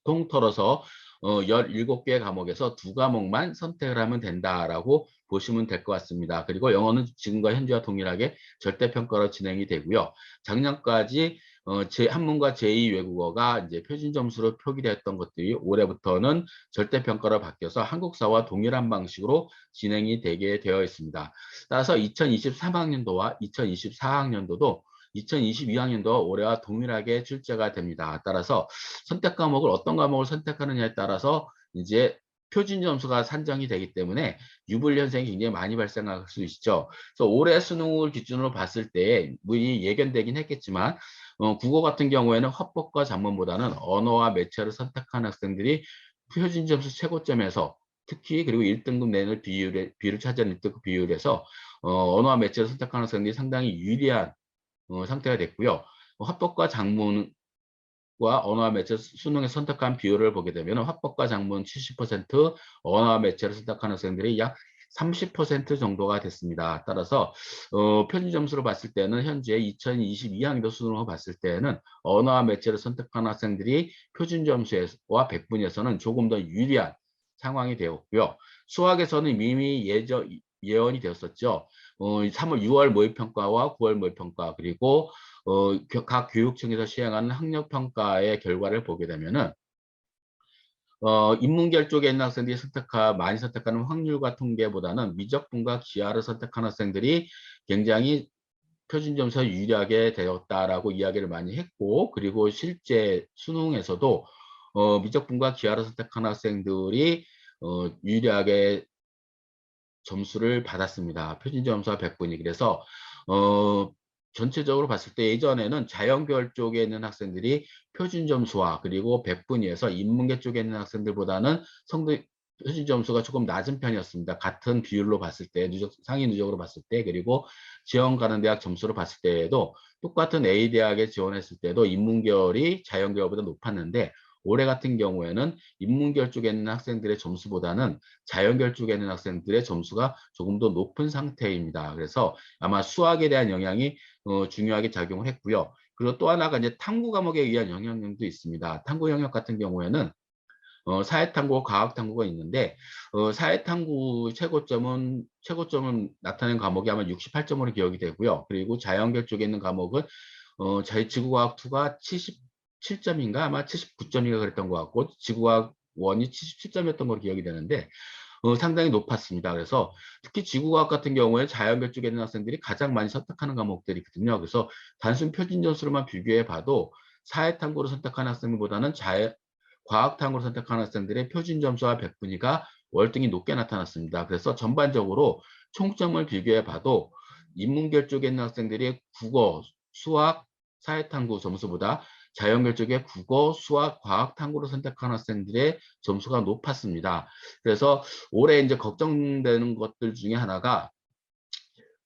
통틀어서 17개 과목에서 2과목만 선택을 하면 된다라고 보시면 될 것 같습니다. 그리고 영어는 지금과 현재와 동일하게 절대평가로 진행이 되고요. 작년까지 한문과 제2 외국어가 이제 표준 점수로 표기되었던 것들이 올해부터는 절대평가로 바뀌어서 한국사와 동일한 방식으로 진행이 되게 되어 있습니다. 따라서 2023학년도와 2024학년도도 2022학년도 올해와 동일하게 출제가 됩니다. 따라서 선택 과목을 어떤 과목을 선택하느냐에 따라서 이제 표준 점수가 산정이 되기 때문에 유불 현상이 굉장히 많이 발생할 수 있죠. 그래서 올해 수능을 기준으로 봤을 때 문이 예견되긴 했겠지만 국어 같은 경우에는 화법과 작문보다는 언어와 매체를 선택한 학생들이 표준 점수 최고점에서 특히 그리고 1등급 내는 비율을 차지하는 1등급 비율에서 언어와 매체를 선택하는 학생들이 상당히 유리한 상태가 됐고요. 화법과 작문과 언어와 매체 수능에 선택한 비율을 보게 되면 화법과 작문 70%, 언어와 매체를 선택하는 학생들이 약 30% 정도가 됐습니다. 따라서 표준 점수로 봤을 때는 현재 2022학년도 수능을 봤을 때는 언어와 매체를 선택한 학생들이 표준 점수와 백분위에서는 조금 더 유리한 상황이 되었고요. 수학에서는 이미 예언이 되었었죠. 3월, 6월 모의평가와 9월 모의평가 그리고 각 교육청에서 시행하는 학력평가의 결과를 보게 되면은 인문계열 쪽에 있는 학생들이 많이 선택하는 확률과 통계보다는 미적분과 기하를 선택한 학생들이 굉장히 표준 점수에 유리하게 되었다라고 이야기를 많이 했고, 그리고 실제 수능에서도 미적분과 기하를 선택한 학생들이 유리하게 점수를 받았습니다. 표준 점수와 100분위. 그래서 전체적으로 봤을 때 예전에는 자연계열 쪽에 있는 학생들이 표준 점수와 그리고 100분위에서 인문계 쪽에 있는 학생들보다는 표준 점수가 조금 낮은 편이었습니다. 같은 비율로 봤을 때, 상위 누적으로 봤을 때, 그리고 지원 가는 대학 점수로 봤을 때에도 똑같은 A대학에 지원했을 때도 인문계열이 자연계열보다 높았는데 올해 같은 경우에는 인문계열 쪽에 있는 학생들의 점수보다는 자연계열 쪽에 있는 학생들의 점수가 조금 더 높은 상태입니다. 그래서 아마 수학에 대한 영향이 중요하게 작용을 했고요. 그리고 또 하나가 이제 탐구 과목에 의한 영향도 있습니다. 탐구 영역 같은 경우에는 사회탐구, 과학탐구가 있는데 사회탐구 최고점을 나타낸 과목이 아마 68점으로 기억이 되고요. 그리고 자연계열 쪽에 있는 과목은 지구과학 2가 77점인가 아마 79점인가 그랬던 것 같고 지구과학 1이 77점이었던 걸로 기억이 되는데 상당히 높았습니다. 그래서 특히 지구과학 같은 경우에 자연계열 쪽에 있는 학생들이 가장 많이 선택하는 과목들이거든요. 그래서 단순 표준 점수로만 비교해 봐도 사회탐구를 선택하는 학생들보다는 과학탐구를 선택하는 학생들의 표준 점수와 백분위가 월등히 높게 나타났습니다. 그래서 전반적으로 총점을 비교해 봐도 인문계열 쪽에 있는 학생들이 국어, 수학, 사회탐구 점수보다 자연계열 쪽에 국어, 수학, 과학탐구를 선택한 학생들의 점수가 높았습니다. 그래서 올해 이제 걱정되는 것들 중에 하나가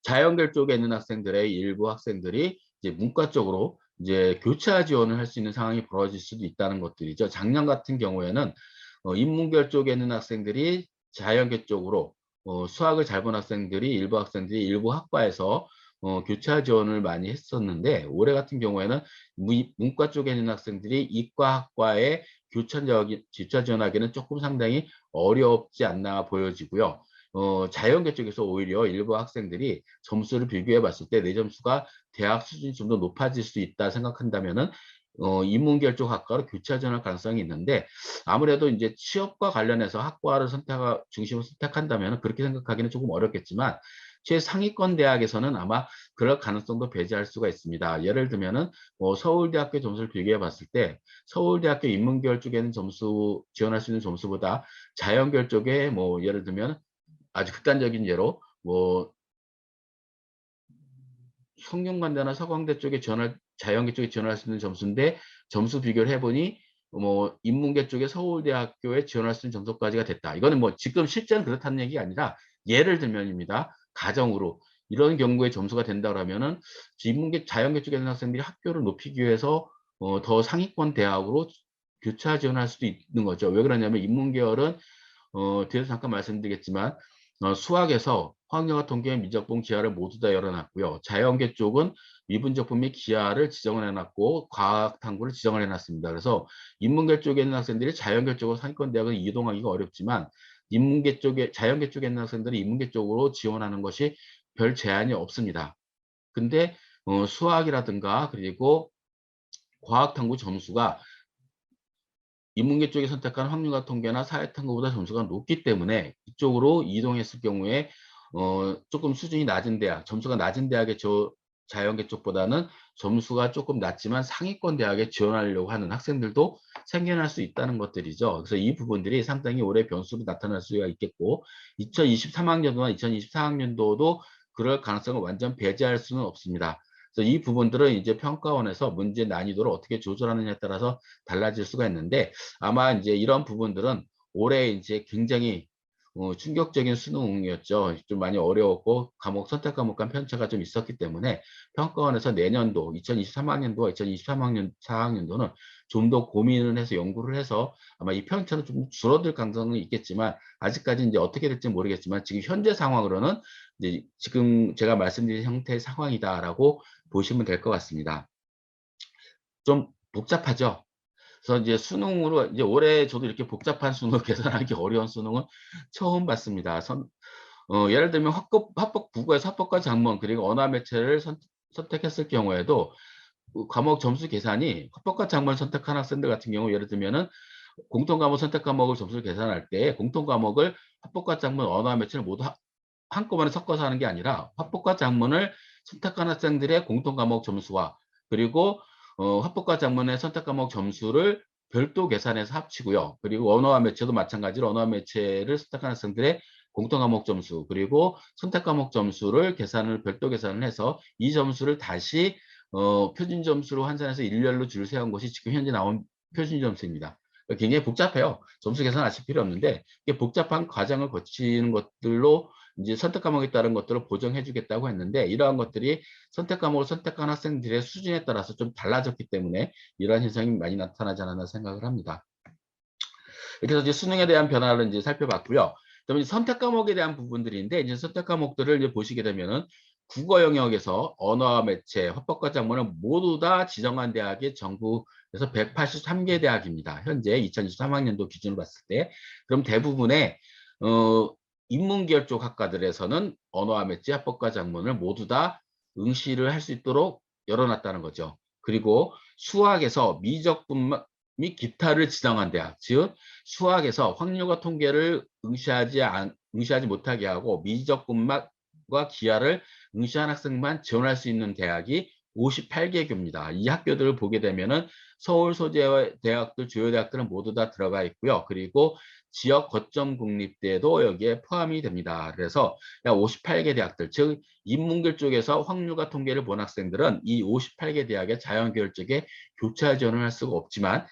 자연계열 쪽에 있는 학생들의 일부 학생들이 이제 문과 쪽으로 이제 교차 지원을 할 수 있는 상황이 벌어질 수도 있다는 것들이죠. 작년 같은 경우에는 인문계열 쪽에 있는 학생들이 자연계 쪽으로 수학을 잘 본 학생들이 일부 학과에서 교차 지원을 많이 했었는데 올해 같은 경우에는 문과 쪽에 있는 학생들이 이과 학과에 교차 지원하기는 조금 상당히 어렵지 않나 보여지고요. 자연계 쪽에서 오히려 일부 학생들이 점수를 비교해 봤을 때 내 점수가 대학 수준이 좀 더 높아질 수 있다 생각한다면은 인문계열 쪽 학과로 교차 지원할 가능성이 있는데 아무래도 이제 취업과 관련해서 학과를 중심으로 선택한다면 그렇게 생각하기는 조금 어렵겠지만 최상위권 대학에서는 아마 그럴 가능성도 배제할 수가 있습니다. 예를 들면은 서울대학교 점수를 비교해 봤을 때 서울대학교 인문계열 쪽에는 지원할 수 있는 점수보다 자연계열 쪽에 예를 들면 아주 극단적인 예로 성균관대나 서강대 쪽에 자연계 쪽에 지원할 수 있는 점수인데 점수 비교를 해보니 인문계 쪽에 서울대학교에 지원할 수 있는 점수까지가 됐다. 이거는 지금 실제는 그렇다는 얘기가 아니라 예를 들면입니다. 가정으로 이런 경우에 점수가 된다고 하면은 자연계 쪽에 있는 학생들이 학교를 높이기 위해서 더 상위권 대학으로 교차 지원할 수도 있는 거죠. 왜 그러냐면 인문계열은 뒤에서 잠깐 말씀드리겠지만 수학에서 화학영어 통계, 미적분, 기하를 모두 다 열어놨고요. 자연계 쪽은 미분적분 및 기하를 지정을 해놨고 과학탐구를 지정을 해놨습니다. 그래서 인문계 쪽에 있는 학생들이 자연계 쪽으로 상위권 대학을 이동하기가 어렵지만 인문계 쪽에 자연계 쪽에 있는 학생들이 인문계 쪽으로 지원하는 것이 별 제한이 없습니다. 근데 수학이라든가 그리고 과학탐구 점수가 인문계 쪽에 선택한 확률과 통계나 사회탐구보다 점수가 높기 때문에 이쪽으로 이동했을 경우에 조금 수준이 낮은 대학, 점수가 낮은 대학의 자연계 쪽보다는 점수가 조금 낮지만 상위권 대학에 지원하려고 하는 학생들도 생겨날 수 있다는 것들이죠. 그래서 이 부분들이 상당히 올해 변수로 나타날 수가 있겠고 2023학년도나 2024학년도도 그럴 가능성을 완전 배제할 수는 없습니다. 그래서 이 부분들은 이제 평가원에서 문제 난이도를 어떻게 조절하느냐에 따라서 달라질 수가 있는데 아마 이제 이런 부분들은 올해 이제 굉장히 충격적인 수능이었죠. 좀 많이 어려웠고 선택 과목 간 편차가 좀 있었기 때문에 평가원에서 내년도 2023학년도와 2023학년 4학년도는 좀 더 고민을 해서 연구를 해서 아마 이 편차는 좀 줄어들 가능성은 있겠지만 아직까지 이제 어떻게 될지 모르겠지만 지금 현재 상황으로는 이제 지금 제가 말씀드린 형태의 상황이다라고 보시면 될 것 같습니다. 좀 복잡하죠. 그래서 이제 수능으로 이제 올해 저도 이렇게 복잡한 수능 계산하기 어려운 수능은 처음 봤습니다. 예를 들면 합법 국어에서 합법과 작문 그리고 언어 매체를 선택했을 경우에도 그 과목 점수 계산이 합법과 작문을 선택한 학생들 같은 경우 예를 들면은 공통 과목 선택 과목을 점수를 계산할 때 공통 과목을 합법과 작문 언어 매체를 모두 한꺼번에 섞어서 하는 게 아니라 합법과 작문을 선택한 학생들의 공통 과목 점수와 그리고 합법과 작문의 선택 과목 점수를 별도 계산해서 합치고요. 그리고 언어와 매체도 마찬가지로 언어와 매체를 선택한 학생들의 공통 과목 점수 그리고 선택 과목 점수를 별도 계산을 해서 이 점수를 다시 표준 점수로 환산해서 일렬로 줄 세운 것이 지금 현재 나온 표준 점수입니다. 굉장히 복잡해요. 점수 계산하실 필요 없는데 이게 복잡한 과정을 거치는 것들로 이제 선택 과목에 따른 것들을 보정해 주겠다고 했는데 이러한 것들이 선택 과목을 선택한 학생들의 수준에 따라서 좀 달라졌기 때문에 이러한 현상이 많이 나타나지 않았나 생각을 합니다. 이렇게 해서 이제 수능에 대한 변화를 이제 살펴봤고요. 그다음에 선택 과목에 대한 부분들인데 이제 선택 과목들을 이제 보시게 되면은 국어 영역에서 언어와 매체, 화법과 작문을 모두 다 지정한 대학이 전국에서 183개 대학입니다. 현재 2023학년도 기준으로 봤을 때. 그럼 대부분의 인문계열 쪽 학과들에서는 언어와 매체, 화법과 작문을 모두 다 응시를 할 수 있도록 열어놨다는 거죠. 그리고 수학에서 미적분 및 기타를 지정한 대학, 즉 수학에서 확률과 통계를 응시하지 못하게 하고 미적분과 기하를 응시한 학생만 지원할 수 있는 대학이 58개교입니다. 이 학교들을 보게 되면은 서울 소재 대학들, 주요 대학들은 모두 다 들어가 있고요. 그리고 지역 거점 국립대도 여기에 포함이 됩니다. 그래서 약 58개 대학들, 즉 인문계 쪽에서 확률과 통계를 본 학생들은 이 58개 대학의 자연계열 쪽에 교차 지원을 할 수가 없지만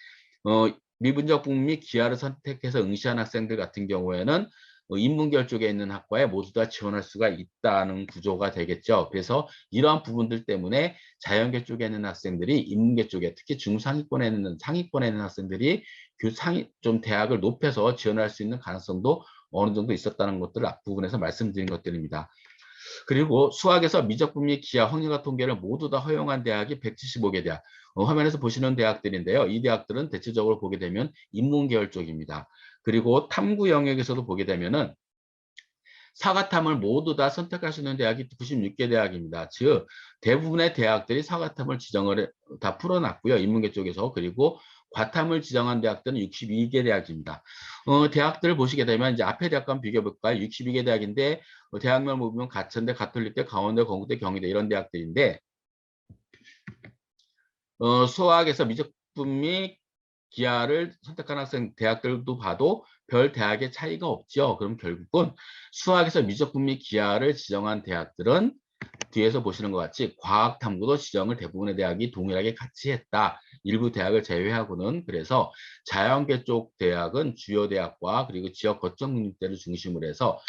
미분적분 및 기하를 선택해서 응시한 학생들 같은 경우에는 인문계열 쪽에 있는 학과에 모두 다 지원할 수가 있다는 구조가 되겠죠. 그래서 이러한 부분들 때문에 자연계 쪽에 있는 학생들이 인문계 쪽에 특히 상위권에 있는 학생들이 좀 대학을 높여서 지원할 수 있는 가능성도 어느 정도 있었다는 것들을 앞부분에서 말씀드린 것들입니다. 그리고 수학에서 미적분 및 기하, 확률과 통계를 모두 다 허용한 대학이 175개 대학. 화면에서 보시는 대학들인데요. 이 대학들은 대체적으로 보게 되면 인문계열 쪽입니다. 그리고 탐구 영역에서도 보게 되면은 사과탐을 모두 다 선택할 수 있는 대학이 96개 대학입니다. 즉 대부분의 대학들이 사과탐을 지정을 다 풀어놨고요. 인문계 쪽에서. 그리고 과탐을 지정한 대학들은 62개 대학입니다. 대학들을 보시게 되면 이제 앞에 대학과 비교해 볼까요? 62개 대학인데 대학명 보면 가천대, 가톨릭대, 강원대, 건국대, 경희대 이런 대학들인데 수학에서 미적분 및 기하를 선택한 학생 대학들도 봐도 별 대학의 차이가 없죠. 그럼 결국은 수학에서 미적분 및 기하를 지정한 대학들은 뒤에서 보시는 것 같이 과학탐구도 지정을 대부분의 대학이 동일하게 같이 했다. 일부 대학을 제외하고는. 그래서 자연계 쪽 대학은 주요 대학과 그리고 지역 거점 국립대를 중심으로 해서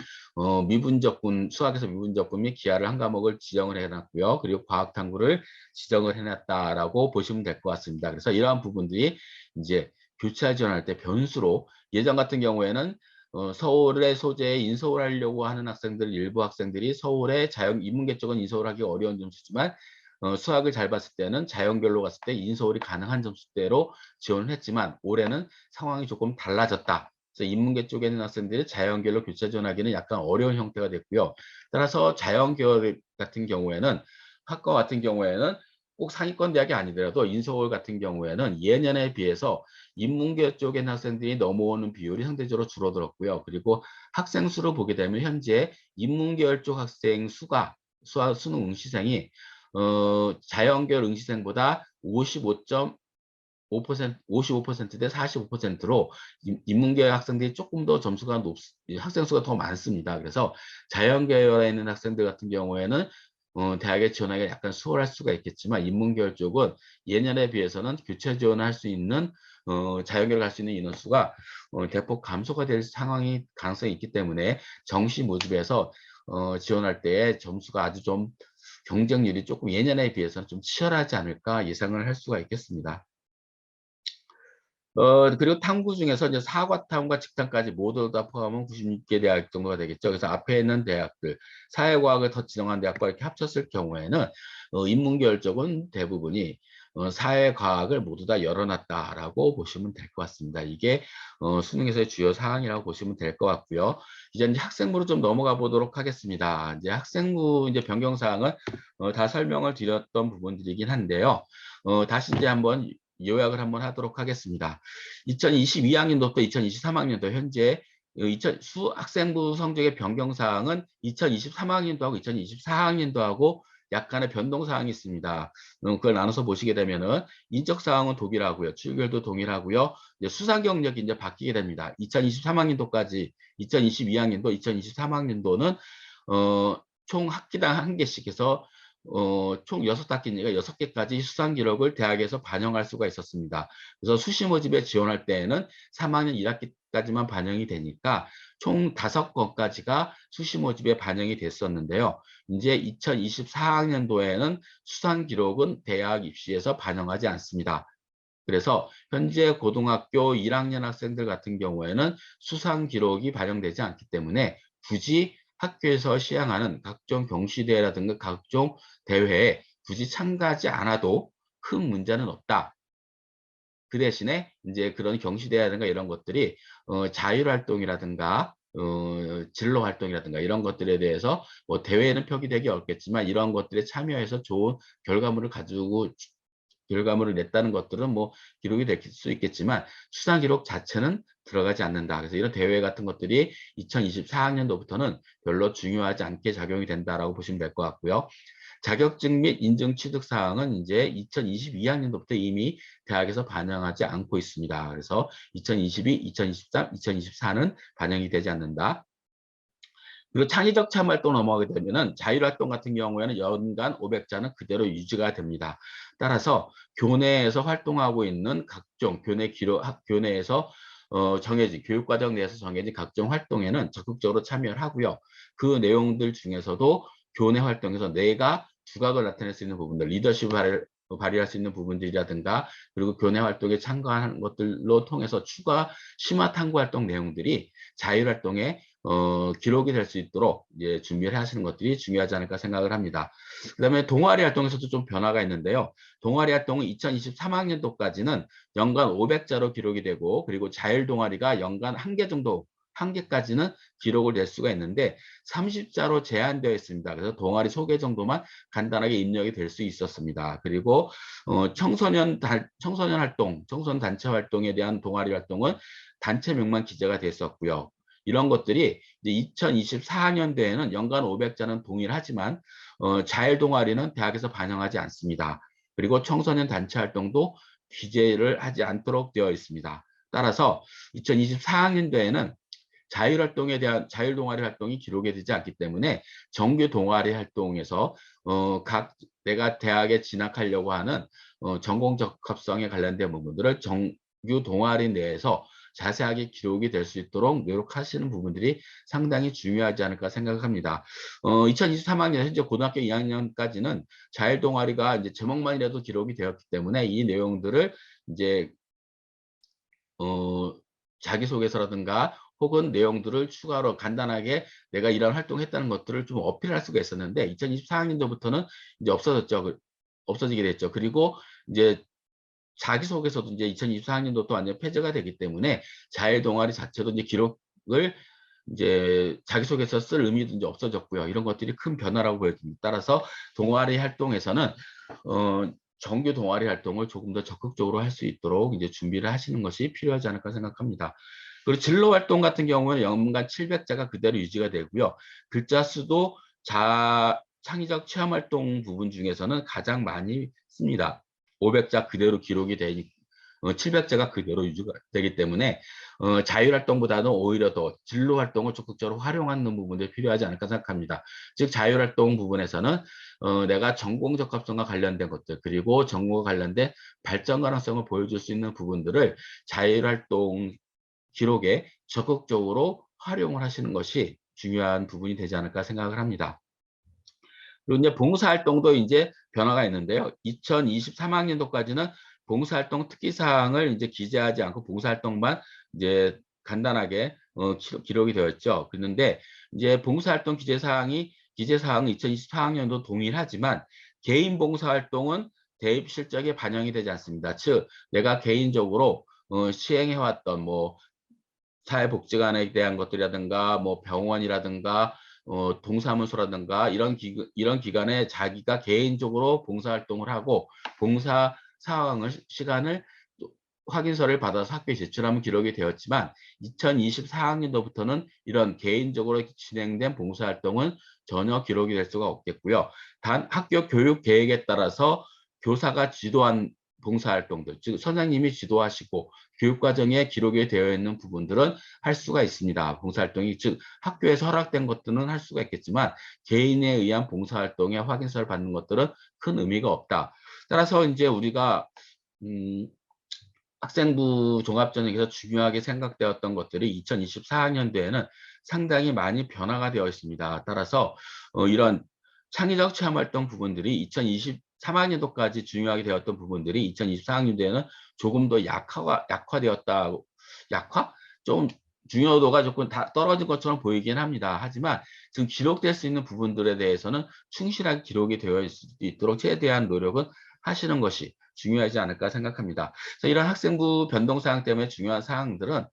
수학에서 미분적분 및 기하를 한 과목을 지정을 해놨고요. 그리고 과학탐구를 지정을 해놨다라고 보시면 될 것 같습니다. 그래서 이러한 부분들이 이제 교차 지원할 때 변수로 예전 같은 경우에는 서울의 소재에 인서울 하려고 하는 일부 학생들이 서울의 인문계 쪽은 인서울 하기 어려운 점수지만 수학을 잘 봤을 때는 자연계로 갔을 때 인서울이 가능한 점수대로 지원을 했지만 올해는 상황이 조금 달라졌다. 그래서 인문계 쪽에 있는 학생들이 자연계로 교차 지원하기는 약간 어려운 형태가 됐고요. 따라서 자연계열 같은 경우에는 학과 같은 경우에는 꼭 상위권 대학이 아니더라도 인서울 같은 경우에는 예년에 비해서 인문계 쪽에 있는 학생들이 넘어오는 비율이 상대적으로 줄어들었고요. 그리고 학생 수를 보게 되면 현재 인문계열 쪽 학생 수가 수능 응시생이 자연계열 응시생보다 55%대 45%로 인문계 학생들이 조금 더 점수가 학생 수가 더 많습니다. 그래서 자연계열에 있는 학생들 같은 경우에는 대학에 지원하기가 약간 수월할 수가 있겠지만 인문계열 쪽은 예년에 비해서는 교체 지원을 할 수 있는 자연계열 갈 수 있는 인원수가 대폭 감소가 될 가능성이 있기 때문에 정시 모집에서 지원할 때에 점수가 아주 좀 경쟁률이 조금 예년에 비해서는 좀 치열하지 않을까 예상을 할 수가 있겠습니다. 그리고 탐구 중에서 이제 사과탐과 직탐까지 모두 다 포함하면 96개 대학 정도가 되겠죠. 그래서 앞에 있는 대학들, 사회과학을 더 진흥한 대학과 이렇게 합쳤을 경우에는 인문계열 쪽은 대부분이 사회과학을 모두 다 열어놨다라고 보시면 될 것 같습니다. 이게 수능에서의 주요 사항이라고 보시면 될 것 같고요. 이제 학생부로 좀 넘어가 보도록 하겠습니다. 이제 학생부 이제 변경 사항은 다 설명을 드렸던 부분들이긴 한데요. 다시 이제 한번 요약을 한번 하도록 하겠습니다. 2022학년도부터 2023학년도 현재 학생부 성적의 변경 사항은 2023학년도하고 2024학년도하고 약간의 변동 사항이 있습니다. 그걸 나눠서 보시게 되면은 인적 사항은 동일하고요. 출결도 동일하고요. 이제 수상 경력이 이제 바뀌게 됩니다. 2023학년도까지 2022학년도, 2023학년도는 총 학기당 한 개씩 해서 총 6학기니까 6개까지 수상 기록을 대학에서 반영할 수가 있었습니다. 그래서 수시 모집에 지원할 때에는 3학년 1학기까지만 반영이 되니까 총 5건까지가 수시 모집에 반영이 됐었는데요. 이제 2024학년도에는 수상 기록은 대학 입시에서 반영하지 않습니다. 그래서 현재 고등학교 1학년 학생들 같은 경우에는 수상 기록이 반영되지 않기 때문에 굳이 학교에서 시행하는 각종 경시대회라든가 각종 대회에 굳이 참가하지 않아도 큰 문제는 없다. 그 대신에 이제 그런 경시대회라든가 이런 것들이 자율활동이라든가 진로활동이라든가 이런 것들에 대해서 뭐 대회에는 표기되기 어렵겠지만 이런 것들에 참여해서 좋은 결과물을 냈다는 것들은 뭐 기록이 될 수 있겠지만 수상 기록 자체는 들어가지 않는다. 그래서 이런 대회 같은 것들이 2024학년도부터는 별로 중요하지 않게 작용이 된다라고 보시면 될 것 같고요. 자격증 및 인증 취득 사항은 이제 2022학년도부터 이미 대학에서 반영하지 않고 있습니다. 그래서 2022, 2023, 2024는 반영이 되지 않는다. 그리고 창의적 체험활동 넘어가게 되면은 자율활동 같은 경우에는 연간 500자는 그대로 유지가 됩니다. 따라서 교내에서 활동하고 있는 각종 교내에서 교육과정 내에서 정해진 각종 활동에는 적극적으로 참여를 하고요. 그 내용들 중에서도 교내 활동에서 내가 두각을 나타낼 수 있는 부분들, 리더십을 발휘할 수 있는 부분들이라든가 그리고 교내 활동에 참가하는 것들로 통해서 심화 탐구 활동 내용들이 자율활동에 기록이 될 수 있도록 이제 준비를 하시는 것들이 중요하지 않을까 생각을 합니다. 그다음에 동아리 활동에서도 좀 변화가 있는데요. 동아리 활동은 2023학년도까지는 연간 500자로 기록이 되고 그리고 자율 동아리가 연간 1개 정도 1개까지는 기록을 낼 수가 있는데 30자로 제한되어 있습니다. 그래서 동아리 소개 정도만 간단하게 입력이 될 수 있었습니다. 그리고 청소년 활동, 청소년 단체 활동에 대한 동아리 활동은 단체명만 기재가 됐었고요. 이런 것들이 이제 2024학년도에는 연간 500자는 동일하지만 자율 동아리는 대학에서 반영하지 않습니다. 그리고 청소년 단체 활동도 기재를 하지 않도록 되어 있습니다. 따라서 2024학년도에는 자율 동아리 활동이 기록이 되지 않기 때문에 정규 동아리 활동에서 내가 대학에 진학하려고 하는 전공 적합성에 관련된 부분들을 정규 동아리 내에서 자세하게 기록이 될 수 있도록 노력하시는 부분들이 상당히 중요하지 않을까 생각합니다. 2023학년 현재 고등학교 2학년까지는 자율 동아리가 이제 제목만이라도 기록이 되었기 때문에 이 내용들을 이제 자기소개서라든가 혹은 내용들을 추가로 간단하게 내가 이런 활동했다는 것들을 좀 어필할 수가 있었는데 2024학년도부터는 이제 없어졌죠. 없어지게 됐죠. 그리고 이제 자기소개서도 이제 2024학년도 또 완전 폐지가 되기 때문에 자율 동아리 자체도 이제 기록을 이제 자기소개서 쓸 의미도 이제 없어졌고요. 이런 것들이 큰 변화라고 보여집니다. 따라서 동아리 활동에서는 정규 동아리 활동을 조금 더 적극적으로 할 수 있도록 이제 준비를 하시는 것이 필요하지 않을까 생각합니다. 그리고 진로 활동 같은 경우는 연간 700자가 그대로 유지가 되고요. 글자 수도 창의적 체험 활동 부분 중에서는 가장 많이 씁니다. 500자 그대로 기록이 되니 700자가 그대로 유지가 되기 때문에 자율활동보다는 오히려 더 진로활동을 적극적으로 활용하는 부분들이 필요하지 않을까 생각합니다. 즉 자율활동 부분에서는 내가 전공 적합성과 관련된 것들 그리고 전공과 관련된 발전 가능성을 보여줄 수 있는 부분들을 자율활동 기록에 적극적으로 활용을 하시는 것이 중요한 부분이 되지 않을까 생각을 합니다. 그리고 이제 봉사활동도 이제 변화가 있는데요. 2023학년도까지는 봉사활동 특기사항을 이제 기재하지 않고 봉사활동만 이제 간단하게 기록이 되었죠. 그런데 이제 봉사활동 기재사항은 2024학년도 동일하지만 개인 봉사활동은 대입 실적에 반영이 되지 않습니다. 즉 내가 개인적으로 시행해왔던 뭐 사회복지관에 대한 것들이라든가 뭐 병원이라든가 동사무소라든가 이런 기관에 자기가 개인적으로 봉사활동을 하고 봉사 시간을 확인서를 받아서 학교에 제출하면 기록이 되었지만 2024학년도부터는 이런 개인적으로 진행된 봉사활동은 전혀 기록이 될 수가 없겠고요. 단 학교 교육 계획에 따라서 교사가 지도한 봉사활동들, 즉 선생님이 지도하시고 교육과정에 기록이 되어 있는 부분들은 할 수가 있습니다. 봉사활동이 즉 학교에서 허락된 것들은 할 수가 있겠지만 개인에 의한 봉사활동의 확인서를 받는 것들은 큰 의미가 없다. 따라서 이제 우리가 학생부 종합전형에서 중요하게 생각되었던 것들이 2024학년도에는 상당히 많이 변화가 되어 있습니다. 따라서 이런 창의적 체험활동 부분들이 2023학년도까지 중요하게 되었던 부분들이 2024학년도에는 조금 더 약화되었다. 약화? 좀 중요도가 조금 다 떨어진 것처럼 보이긴 합니다. 하지만 지금 기록될 수 있는 부분들에 대해서는 충실하게 기록이 되어 있도록 최대한 노력은 하시는 것이 중요하지 않을까 생각합니다. 그래서 이런 학생부 변동사항 때문에 중요한 사항들은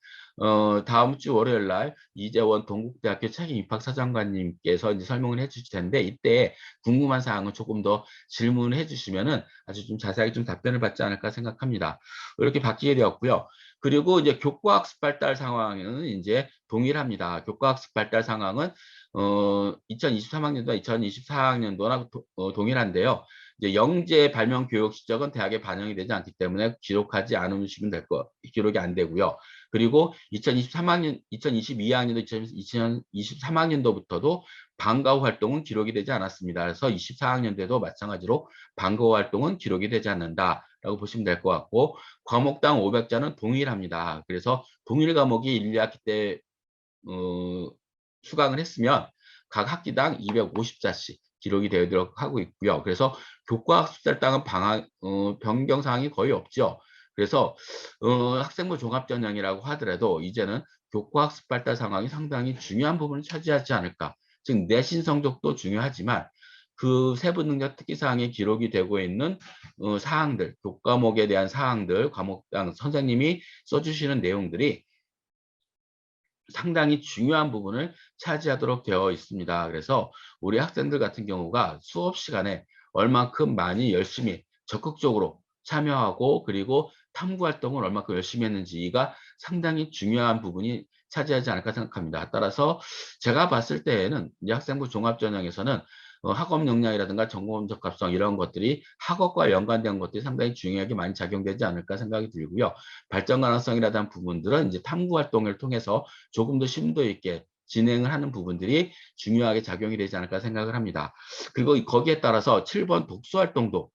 다음 주 월요일 날 이재원 동국대학교 책임 입학사정관님께서 이제 설명을 해주실 텐데 이때 궁금한 사항은 조금 더 질문을 해주시면은 아주 좀 자세하게 좀 답변을 받지 않을까 생각합니다. 이렇게 바뀌게 되었고요. 그리고 이제 교과학습 발달 상황은 이제 동일합니다. 교과학습 발달 상황은 2023학년도와 2024학년도나 동일한데요. 이제 영재 발명 교육 실적은 대학에 반영이 되지 않기 때문에 기록하지 않으시면 기록이 안 되고요. 그리고 2023학년, 2022학년도, 2023학년도부터도 방과 후 활동은 기록이 되지 않았습니다. 그래서 24학년도에도 마찬가지로 방과 후 활동은 기록이 되지 않는다라고 보시면 될 것 같고 과목당 500자는 동일합니다. 그래서 동일 과목이 1, 2학기 때 수강을 했으면 각 학기당 250자씩 기록이 되도록 하고 있고요. 그래서 교과학습달당은 변경 사항이 거의 없죠. 그래서 학생부 종합전형이라고 하더라도 이제는 교과학습 발달 상황이 상당히 중요한 부분을 차지하지 않을까. 즉 내신 성적도 중요하지만 그 세부 능력 특기 사항에 기록이 되고 있는 사항들, 교과목에 대한 사항들, 과목당 선생님이 써주시는 내용들이 상당히 중요한 부분을 차지하도록 되어 있습니다. 그래서 우리 학생들 같은 경우가 수업 시간에 얼만큼 많이 열심히 적극적으로 참여하고 그리고 탐구 활동을 얼만큼 열심히 했는지가 상당히 중요한 부분이 차지하지 않을까 생각합니다. 따라서 제가 봤을 때에는 이 학생부 종합전형에서는 학업 역량이라든가 전공 적합성 이런 것들이 학업과 연관된 것들이 상당히 중요하게 많이 작용되지 않을까 생각이 들고요. 발전 가능성이라든가 부분들은 이제 탐구 활동을 통해서 조금 더 심도 있게 진행을 하는 부분들이 중요하게 작용이 되지 않을까 생각을 합니다. 그리고 거기에 따라서 7번 독서활동도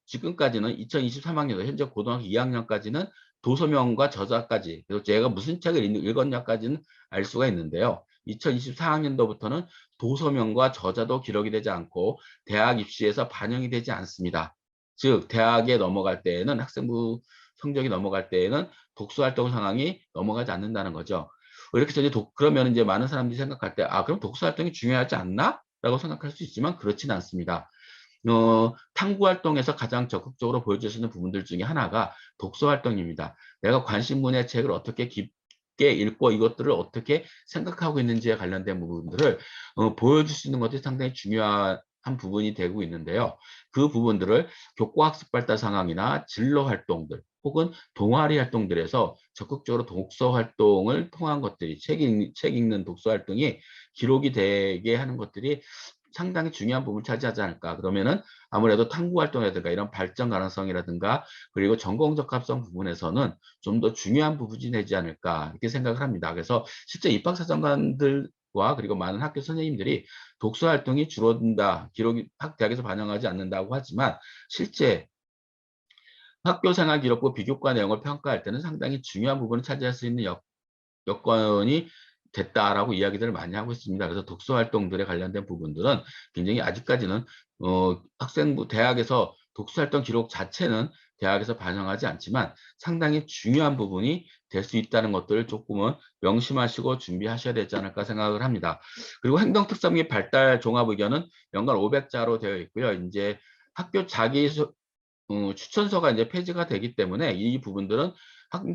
지금까지는 2023학년도 현재 고등학교 2학년까지는 도서명과 저자까지 그래서 제가 무슨 책을 읽었냐까지는 알 수가 있는데요. 2024학년도부터는 도서명과 저자도 기록이 되지 않고 대학 입시에서 반영이 되지 않습니다. 즉 대학에 넘어갈 때에는 학생부 성적이 넘어갈 때에는 독서활동 상황이 넘어가지 않는다는 거죠. 이렇게 해서 이제 그러면 이제 많은 사람들이 생각할 때, 그럼 독서 활동이 중요하지 않나? 라고 생각할 수 있지만 그렇지는 않습니다. 탐구 활동에서 가장 적극적으로 보여줄 수 있는 부분들 중에 하나가 독서 활동입니다. 내가 관심 분야의 책을 어떻게 깊게 읽고 이것들을 어떻게 생각하고 있는지에 관련된 부분들을 보여줄 수 있는 것이 상당히 중요한 부분이 되고 있는데요. 그 부분들을 교과학습 발달 상황이나 진로 활동들 혹은 동아리 활동들에서 적극적으로 독서 활동을 통한 것들이 책 읽는 독서 활동이 기록이 되게 하는 것들이 상당히 중요한 부분을 차지하지 않을까. 그러면은 아무래도 탐구 활동이라든가 이런 발전 가능성이라든가 그리고 전공 적합성 부분에서는 좀 더 중요한 부분이 되지 않을까 이렇게 생각을 합니다. 그래서 실제 입학사정관들과 그리고 많은 학교 선생님들이 독서 활동이 줄어든다, 기록이 대학에서 반영하지 않는다고 하지만 실제 학교 생활 기록부 비교과 내용을 평가할 때는 상당히 중요한 부분을 차지할 수 있는 여건이 됐다라고 이야기들을 많이 하고 있습니다. 그래서 독서 활동들에 관련된 부분들은 굉장히 아직까지는 학생부 대학에서 독서 활동 기록 자체는 대학에서 반영하지 않지만 상당히 중요한 부분이 될 수 있다는 것들을 조금은 명심하시고 준비하셔야 되지 않을까 생각을 합니다. 그리고 행동특성 및 발달 종합 의견은 연간 500자로 되어 있고요. 이제 학교 추천서가 이제 폐지가 되기 때문에 이 부분들은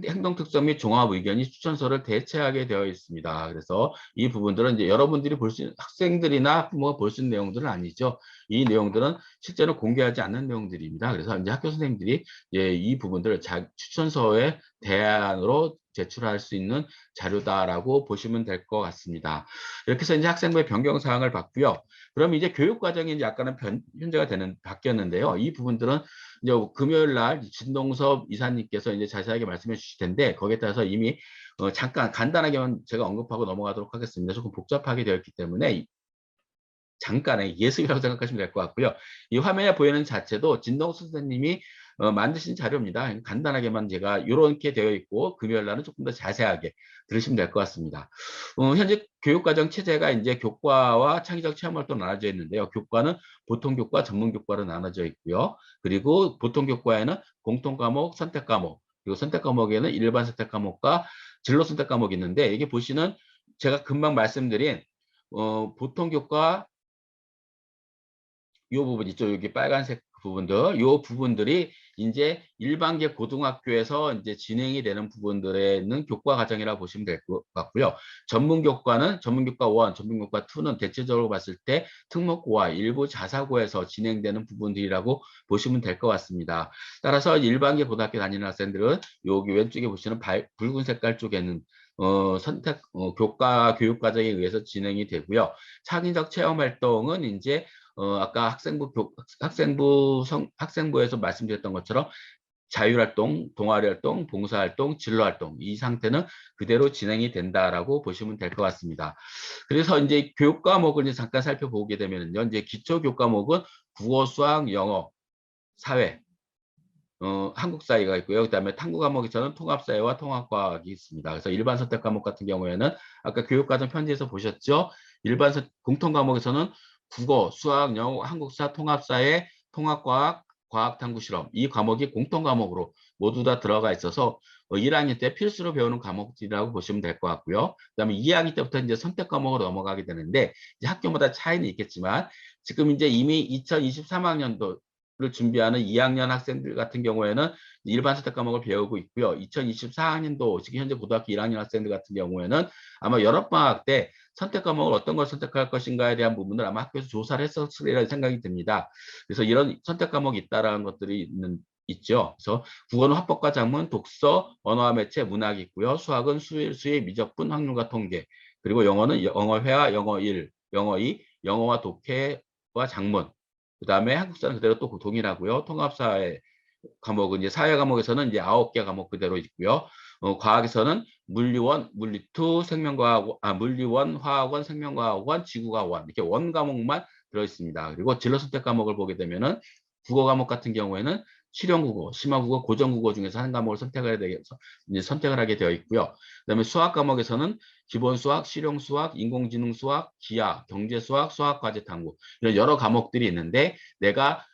행동 특성 및 종합 의견이 추천서를 대체하게 되어 있습니다. 그래서 이 부분들은 이제 여러분들이 볼 수 있는 학생들이나 부모가 볼 수 있는 내용들은 아니죠. 이 내용들은 실제로 공개하지 않는 내용들입니다. 그래서 이제 학교 선생님들이 이제 이 부분들을 추천서의 대안으로 제출할 수 있는 자료다라고 보시면 될 것 같습니다. 이렇게 해서 이제 학생부의 변경 사항을 봤고요. 그럼 이제 교육 과정이 이제 약간은 현재가 바뀌었는데요. 이 부분들은 이제 금요일 날 진동섭 이사님께서 이제 자세하게 말씀해 주실 텐데 거기에 따라서 이미 잠깐 간단하게만 제가 언급하고 넘어가도록 하겠습니다. 조금 복잡하게 되어 있기 때문에 잠깐의 예습이라고 생각하시면 될 것 같고요. 이 화면에 보이는 자체도 진동섭 선생님이 만드신 자료입니다. 간단하게만 제가 이렇게 되어 있고 금요일 날은 조금 더 자세하게 들으시면 될 것 같습니다. 현재 교육과정 체제가 이제 교과와 창의적 체험활동 나눠져 있는데요. 교과는 보통교과, 전문교과로 나눠져 있고요. 그리고 보통교과에는 공통과목, 선택과목, 그리고 선택과목에는 일반 선택과목과 진로 선택과목이 있는데 여기 보시는 제가 금방 말씀드린 보통교과 이 부분 있죠. 여기 빨간색 부분들, 이 부분들이 이제 일반계 고등학교에서 이제 진행이 되는 부분들에는 교과 과정이라고 보시면 될 것 같고요. 전문교과는 전문교과 1, 전문교과 2는 대체적으로 봤을 때 특목고와 일부 자사고에서 진행되는 부분들이라고 보시면 될 것 같습니다. 따라서 일반계 고등학교 다니는 학생들은 여기 왼쪽에 보시는 붉은 색깔 쪽에는 교과 교육 과정에 의해서 진행이 되고요. 창의적 체험 활동은 이제 아까 학생부에서 말씀드렸던 것처럼 자율활동, 동아리활동, 봉사활동, 진로활동 이 상태는 그대로 진행이 된다라고 보시면 될 것 같습니다. 그래서 이제 교육 과목을 이제 잠깐 살펴보게 되면요, 이제 기초 교육 과목은 국어, 수학, 영어, 사회, 한국 사회가 있고요. 그다음에 탐구 과목에서는 통합사회와 통합과학이 있습니다. 그래서 일반 선택 과목 같은 경우에는 아까 교육과정 편지에서 보셨죠? 공통 과목에서는 국어, 수학, 영어, 한국사, 통합사회, 통합과학, 과학탐구실험 이 과목이 공통 과목으로 모두 다 들어가 있어서 1학년 때 필수로 배우는 과목이라고 보시면 될 것 같고요. 그다음에 2학년 때부터 이제 선택 과목으로 넘어가게 되는데 이제 학교마다 차이는 있겠지만 지금 이제 이미 2023학년도 를 준비하는 2학년 학생들 같은 경우에는 일반 선택 과목을 배우고 있고요. 2024학년도 지금 현재 고등학교 1학년 학생들 같은 경우에는 아마 여름방학 때 선택 과목을 어떤 걸 선택할 것인가에 대한 부분을 아마 학교에서 조사를 했었으리라 생각이 듭니다. 그래서 이런 선택 과목이 있다라는 것들이 있죠. 그래서 국어는 화법과 작문, 독서, 언어와 매체, 문학이 있고요. 수학은 수의, 미적분, 확률과 통계, 그리고 영어는 영어 회화, 영어 1, 영어 2, 영어와 독해와 작문, 그다음에 한국사는 그대로 또 동일하고요. 통합사회 과목은 이제 사회 과목에서는 이제 9개 과목 그대로 있고요. 과학에서는 물리원, 물리투, 물리원, 화학원, 생명과학원, 지구과학원 이렇게 원 과목만 들어 있습니다. 그리고 진로 선택 과목을 보게 되면은 국어 과목 같은 경우에는 실용국어, 심화국어, 고전국어 중에서 한 과목을 선택을 하게 되어 있고요. 그다음에 수학 과목에서는 기본 수학, 실용 수학, 인공지능 수학, 기하, 경제 수학, 수학 과제 탐구 이런 여러 과목들이 있는데 내가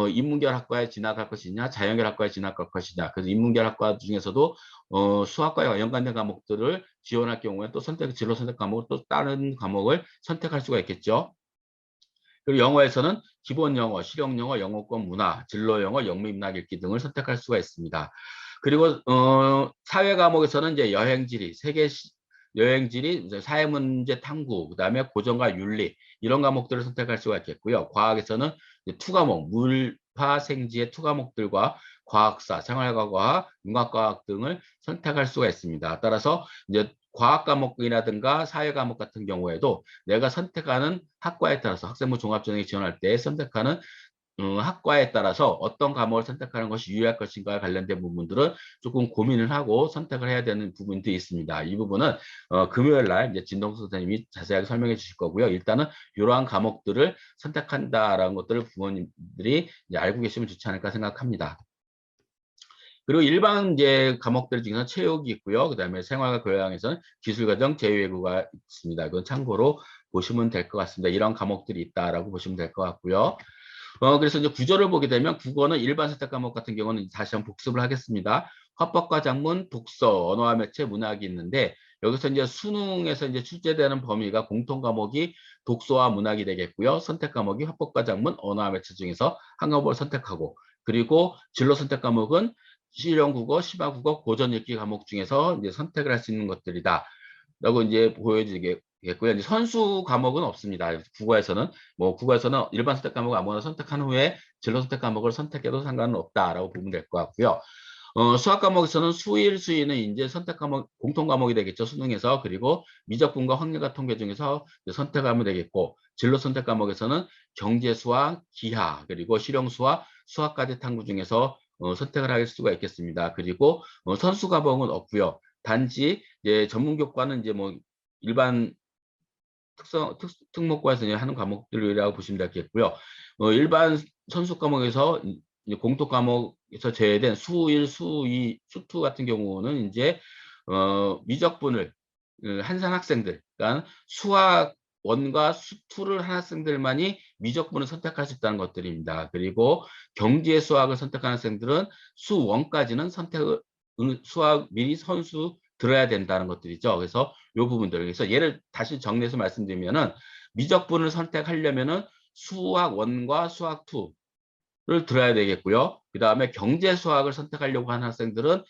인문계열 학과에 진학할 것이냐, 자연계열 학과에 진학할 것이냐. 그래서 인문계열 학과 중에서도 수학과 연관된 과목들을 지원할 경우에 또 진로 선택 과목을 또 다른 과목을 선택할 수가 있겠죠. 그리고 영어에서는 기본 영어, 실용 영어, 영어권 문화, 진로 영어, 영미 문학 읽기 등을 선택할 수가 있습니다. 그리고 사회 과목에서는 이제 여행지리, 여행지리, 이제 사회문제 탐구, 그다음에 고전과 윤리 이런 과목들을 선택할 수가 있겠고요. 과학에서는 이제 투과목, 물화 생지의 투과목들과 과학사, 생활과학, 융합과학 등을 선택할 수가 있습니다. 따라서 이제 과학 과목이라든가 사회 과목 같은 경우에도 내가 선택하는 학과에 따라서 학생부 종합전형에 지원할 때 선택하는 학과에 따라서 어떤 과목을 선택하는 것이 유리할 것인가에 관련된 부분들은 조금 고민을 하고 선택을 해야 되는 부분도 있습니다. 이 부분은 금요일 날 이제 진동수 선생님이 자세하게 설명해 주실 거고요. 일단은 이러한 과목들을 선택한다라는 것들을 부모님들이 이제 알고 계시면 좋지 않을까 생각합니다. 그리고 일반 이제 과목들 중에서 체육이 있고요. 그다음에 생활과 교양에서는 기술과정, 제외국어가 있습니다. 이건 참고로 보시면 될 것 같습니다. 이런 과목들이 있다라고 보시면 될 것 같고요. 그래서 이제 구조를 보게 되면 국어는 일반 선택 과목 같은 경우는 다시 한번 복습을 하겠습니다. 화법과 작문, 독서, 언어와 매체, 문학이 있는데 여기서 이제 수능에서 이제 출제되는 범위가 공통 과목이 독서와 문학이 되겠고요. 선택 과목이 화법과 작문, 언어와 매체 중에서 한 과목을 선택하고 그리고 진로 선택 과목은 실용국어, 시바국어, 고전 읽기 과목 중에서 이제 선택을 할 수 있는 것들이다. 라고 이제 보여지겠고요. 이제 선수 과목은 없습니다. 국어에서는 일반 선택 과목을 아무거나 선택한 후에 진로 선택 과목을 선택해도 상관은 없다라고 보면 될 것 같고요. 수학 과목에서는 수의는 이제 선택 과목, 공통 과목이 되겠죠. 수능에서. 그리고 미적분과 확률과 통계 중에서 선택하면 되겠고, 진로 선택 과목에서는 경제 수학, 기하, 그리고 실용 수학, 수학까지 탐구 중에서 선택을 할 수가 있겠습니다. 그리고 선수 과목은 없고요. 단지 이제 전문 교과는 이제 뭐 일반 특목고에서 하는 과목들이라고 보시면 되겠고요. 일반 선수 과목에서 이제 공통 과목에서 제외된 수1, 수2, 수2 같은 경우는 이제 미적분을 한산 학생들, 그러니까 수학 1과 수2를 한 학생들만이 미적분을 선택할 수 있다는 것들입니다. 그리고 경제 수학을 선택한 학생들은 수1까지는 수학 미리 선수 들어야 된다는 것들이죠. 그래서 이 부분들. 그래서 예를 다시 정리해서 말씀드리면은 미적분을 선택하려면은 수학 1과 수학 2를 들어야 되겠고요. 그 다음에 경제 수학을 선택하려고 하는 학생들은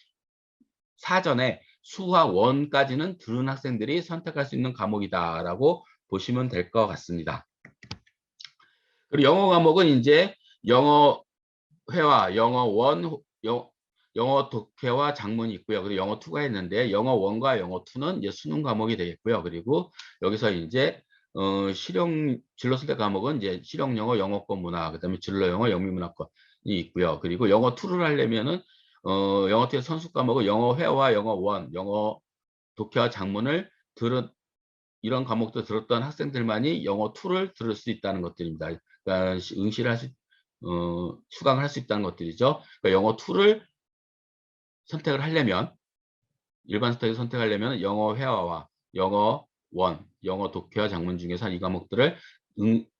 사전에 수학 1까지는 들은 학생들이 선택할 수 있는 과목이다라고 보시면 될 것 같습니다. 그리고 영어 과목은 이제 영어 회화, 영어 1, 영어 독해와 작문이 있고요. 그리고 영어 2가 있는데 영어 1과 영어 2는 이제 수능 과목이 되겠고요. 그리고 여기서 이제 진로 선택 과목은 이제 실용 영어, 영어권 문화, 그다음에 진로 영어, 영미 문화권이 있고요. 그리고 영어 2를 하려면은 영어 2의 선수 과목은 영어 회화, 영어 1, 영어 독해와 작문을 이런 과목도 들었던 학생들만이 영어 2를 들을 수 있다는 것들입니다. 그러니까 수강을 할 수 있다는 것들이죠. 그러니까 영어 2를 선택을 하려면 일반 선택하려면 영어 회화와 영어 1, 영어 독해와 작문 중에서 이 과목들을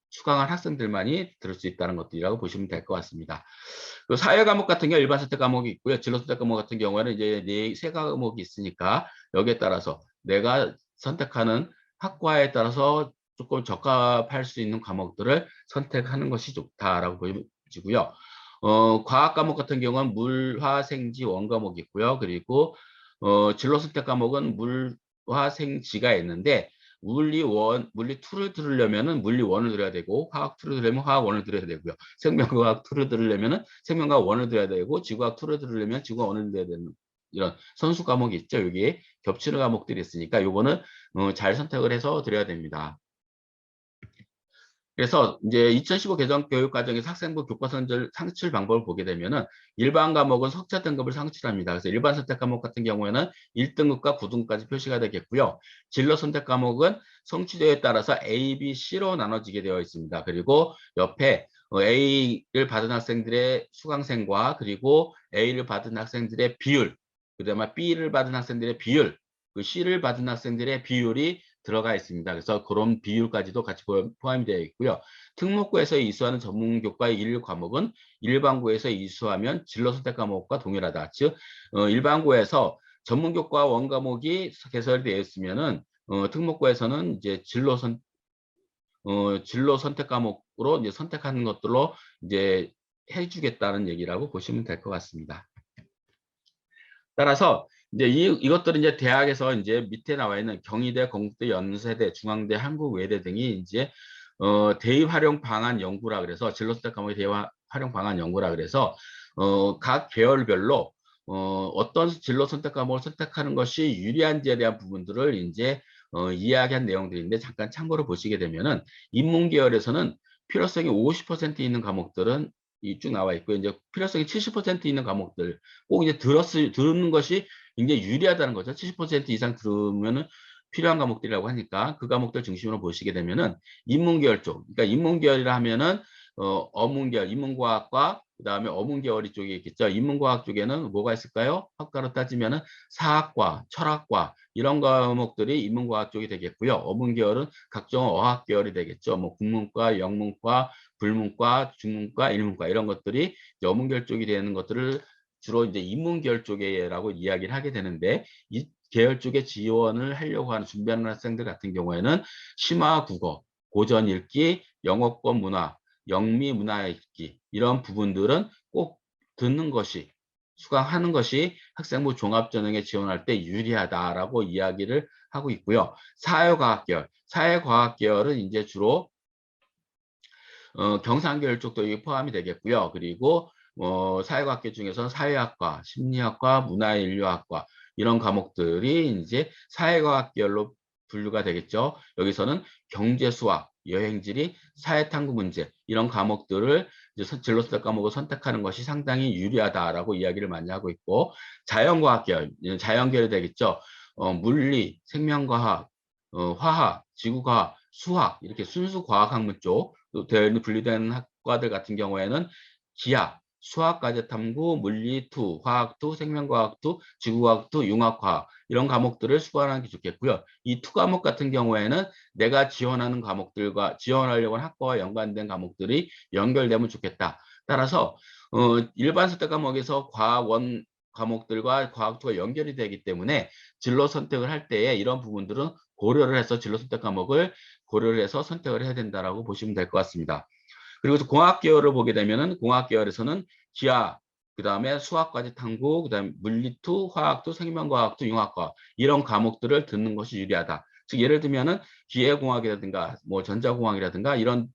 수강한 학생들만이 들을 수 있다는 것들이라고 보시면 될 것 같습니다. 그 사회 과목 같은 경우 일반 선택 과목이 있고요. 진로 선택 과목 같은 경우에는 이제 세 과목이 있으니까 여기에 따라서 내가 선택하는 학과에 따라서 조금 적합할 수 있는 과목들을 선택하는 것이 좋다라고 보여지고요. 과학 과목 같은 경우는 물화 생지 원 과목이 있고요. 그리고 진로 선택 과목은 물화 생지가 있는데 물리 2를 들으려면은 물리 1을 들어야 되고 화학 2를 들으려면 화학 1을 들어야 되고요. 생명과학 2를 들으려면은 생명과학 1을 들어야 되고 지구과학 2를 들으려면 지구과학 1을 들어야 되는 이런 선수 과목이 있죠. 여기 겹치는 과목들이 있으니까 요거는 잘 선택을 해서 드려야 됩니다. 그래서 이제 2015 개정 교육과정에서 학생부 교과서 상출 방법을 보게 되면은 일반 과목은 석자 등급을 상출합니다. 그래서 일반 선택 과목 같은 경우에는 1등급과 9등급까지 표시가 되겠고요. 진로 선택 과목은 성취도에 따라서 A, B, C로 나눠지게 되어 있습니다. 그리고 옆에 A를 받은 학생들의 수강생과 그리고 A를 받은 학생들의 비율, 그다음에 B를 받은 학생들의 비율, 그 C를 받은 학생들의 비율이 들어가 있습니다. 그래서 그런 비율까지도 같이 포함이 되어 있고요. 특목고에서 이수하는 전문교과의 일 과목은 일반고에서 이수하면 진로 선택 과목과 동일하다. 즉 일반고에서 전문교과 원과목이 개설되어 있으면은 특목고에서는 이제 진로 선택 과목으로 이제 선택하는 것들로 이제 해주겠다는 얘기라고 보시면 될 것 같습니다. 따라서 이제 이것들은 이제 대학에서 이제 밑에 나와 있는 경희대, 건국대, 연세대, 중앙대, 한국외대 등이 이제 대입 활용 방안 연구라 그래서 진로 선택 과목의 대입 활용 방안 연구라 그래서 각 계열별로 어떤 진로 선택 과목을 선택하는 것이 유리한지에 대한 부분들을 이제 이야기한 내용들인데 잠깐 참고로 보시게 되면은 인문계열에서는 필요성이 50% 있는 과목들은 쭉 나와 있고 이제 필요성이 70% 있는 과목들 꼭 이제 들은 것이 굉장히 유리하다는 거죠. 70% 이상 들으면은 필요한 과목들이라고 하니까 그 과목들 중심으로 보시게 되면은 인문계열 쪽, 그러니까 인문계열이라 하면은 어문계열, 인문과학과 그다음에 어문계열이 쪽에 있겠죠. 인문과학 쪽에는 뭐가 있을까요? 학과로 따지면은 사학과, 철학과 이런 과목들이 인문과학 쪽이 되겠고요. 어문계열은 각종 어학 계열이 되겠죠. 뭐 국문과, 영문과, 불문과, 중문과, 일문과 이런 것들이 어문계열 쪽이 되는 것들을 주로 이제 인문계열 쪽이라고 이야기를 하게 되는데 이 계열 쪽에 지원을 하려고 하는 준비하는 학생들 같은 경우에는 심화 국어, 고전 읽기, 영어권 문화, 영미 문화 읽기 이런 부분들은 꼭 듣는 것이 수강하는 것이 학생부 종합전형에 지원할 때 유리하다라고 이야기를 하고 있고요. 사회과학 계열은 이제 주로 경상계열 쪽도 포함이 되겠고요. 그리고 사회과학계 중에서는 사회학과, 심리학과, 문화인류학과 이런 과목들이 이제 사회과학계열로 분류가 되겠죠. 여기서는 경제수학, 여행지리, 사회탐구 문제 이런 과목들을 이제 진로 선택 과목을 선택하는 것이 상당히 유리하다라고 이야기를 많이 하고 있고 자연과학계열, 자연계열이 되겠죠. 물리, 생명과학, 화학, 지구과학, 수학 이렇게 순수 과학 학문 쪽 분리된 학과들 같은 경우에는 기하, 수학과제 탐구, 물리2, 화학2, 생명과학2, 지구과학2, 융합과학 이런 과목들을 수강하는 게 좋겠고요. 이 2 과목 같은 경우에는 내가 지원하는 과목들과 지원하려고 하는 학과와 연관된 과목들이 연결되면 좋겠다. 따라서 일반 선택 과목에서 과원 과목들과 과학2가 연결이 되기 때문에 진로 선택을 할 때에 이런 부분들은 고려를 해서 진로 선택 과목을 고려를 해서 선택을 해야 된다라고 보시면 될 것 같습니다. 그리고 공학 계열을 보게 되면은 공학 계열에서는 기하, 그다음에 수학까지 탐구, 그다음에 물리2, 화학2, 생명과학2, 융합과학 이런 과목들을 듣는 것이 유리하다. 즉 예를 들면은 기계공학이라든가 뭐 전자공학이라든가 이런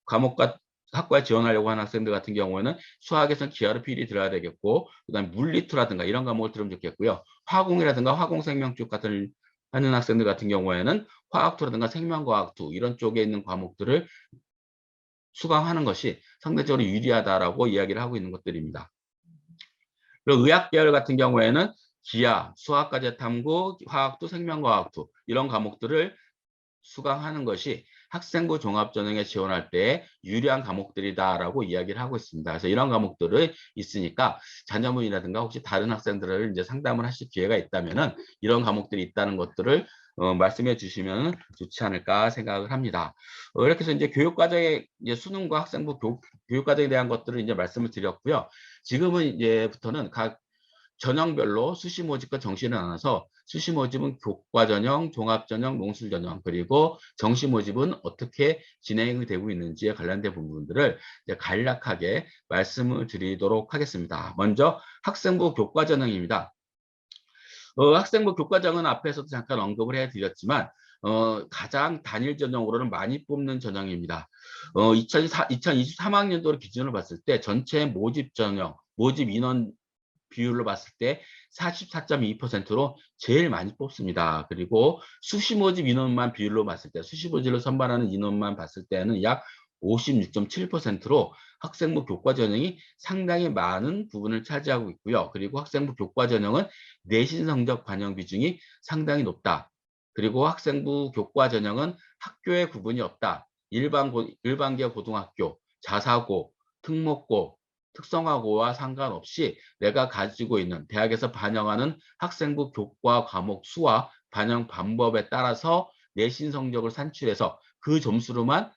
과목과 학과에 지원하려고 하는 학생들 같은 경우에는 수학에서는 기하를 필히 들어야 되겠고 그다음에 물리2라든가 이런 과목을 들으면 좋겠고요. 화공이라든가 화공생명 쪽 같은 하는 학생들 같은 경우에는 화학2라든가 생명과학2 이런 쪽에 있는 과목들을 수강하는 것이 상대적으로 유리하다라고 이야기를 하고 있는 것들입니다. 그리고 의학 계열 같은 경우에는 기하, 수학과제 탐구, 화학도, 생명과학도 이런 과목들을 수강하는 것이 학생부 종합전형에 지원할 때 유리한 과목들이다라고 이야기를 하고 있습니다. 그래서 이런 과목들이 있으니까 자녀분이라든가 혹시 다른 학생들을 이제 상담을 하실 기회가 있다면은 이런 과목들이 있다는 것들을 말씀해 주시면 좋지 않을까 생각을 합니다. 이렇게 해서 이제 교육과정의 이제 수능과 학생부 교육과정에 대한 것들을 이제 말씀을 드렸고요. 지금은 이제부터는 각 전형별로 수시 모집과 정시를 나눠서 수시 모집은 교과 전형, 종합 전형, 농술 전형 그리고 정시 모집은 어떻게 진행이 되고 있는지에 관련된 부분들을 이제 간략하게 말씀을 드리도록 하겠습니다. 먼저 학생부 교과 전형입니다. 학생부 교과 전형은 앞에서도 잠깐 언급을 해드렸지만 가장 단일 전형으로는 많이 뽑는 전형입니다. 2023학년도를 기준으로 봤을 때 전체 모집 전형, 모집 인원 비율로 봤을 때 44.2%로 제일 많이 뽑습니다. 그리고 수시 모집 인원만 비율로 봤을 때 수시 모집을 선발하는 인원만 봤을 때는 약 56.7%로 학생부 교과 전형이 상당히 많은 부분을 차지하고 있고요. 그리고 학생부 교과 전형은 내신 성적 반영 비중이 상당히 높다. 그리고 학생부 교과 전형은 학교의 구분이 없다. 일반계 고등학교, 자사고, 특목고, 특성화고와 상관없이 내가 가지고 있는 대학에서 반영하는 학생부 교과 과목 수와 반영 방법에 따라서 내신 성적을 산출해서 그 점수로만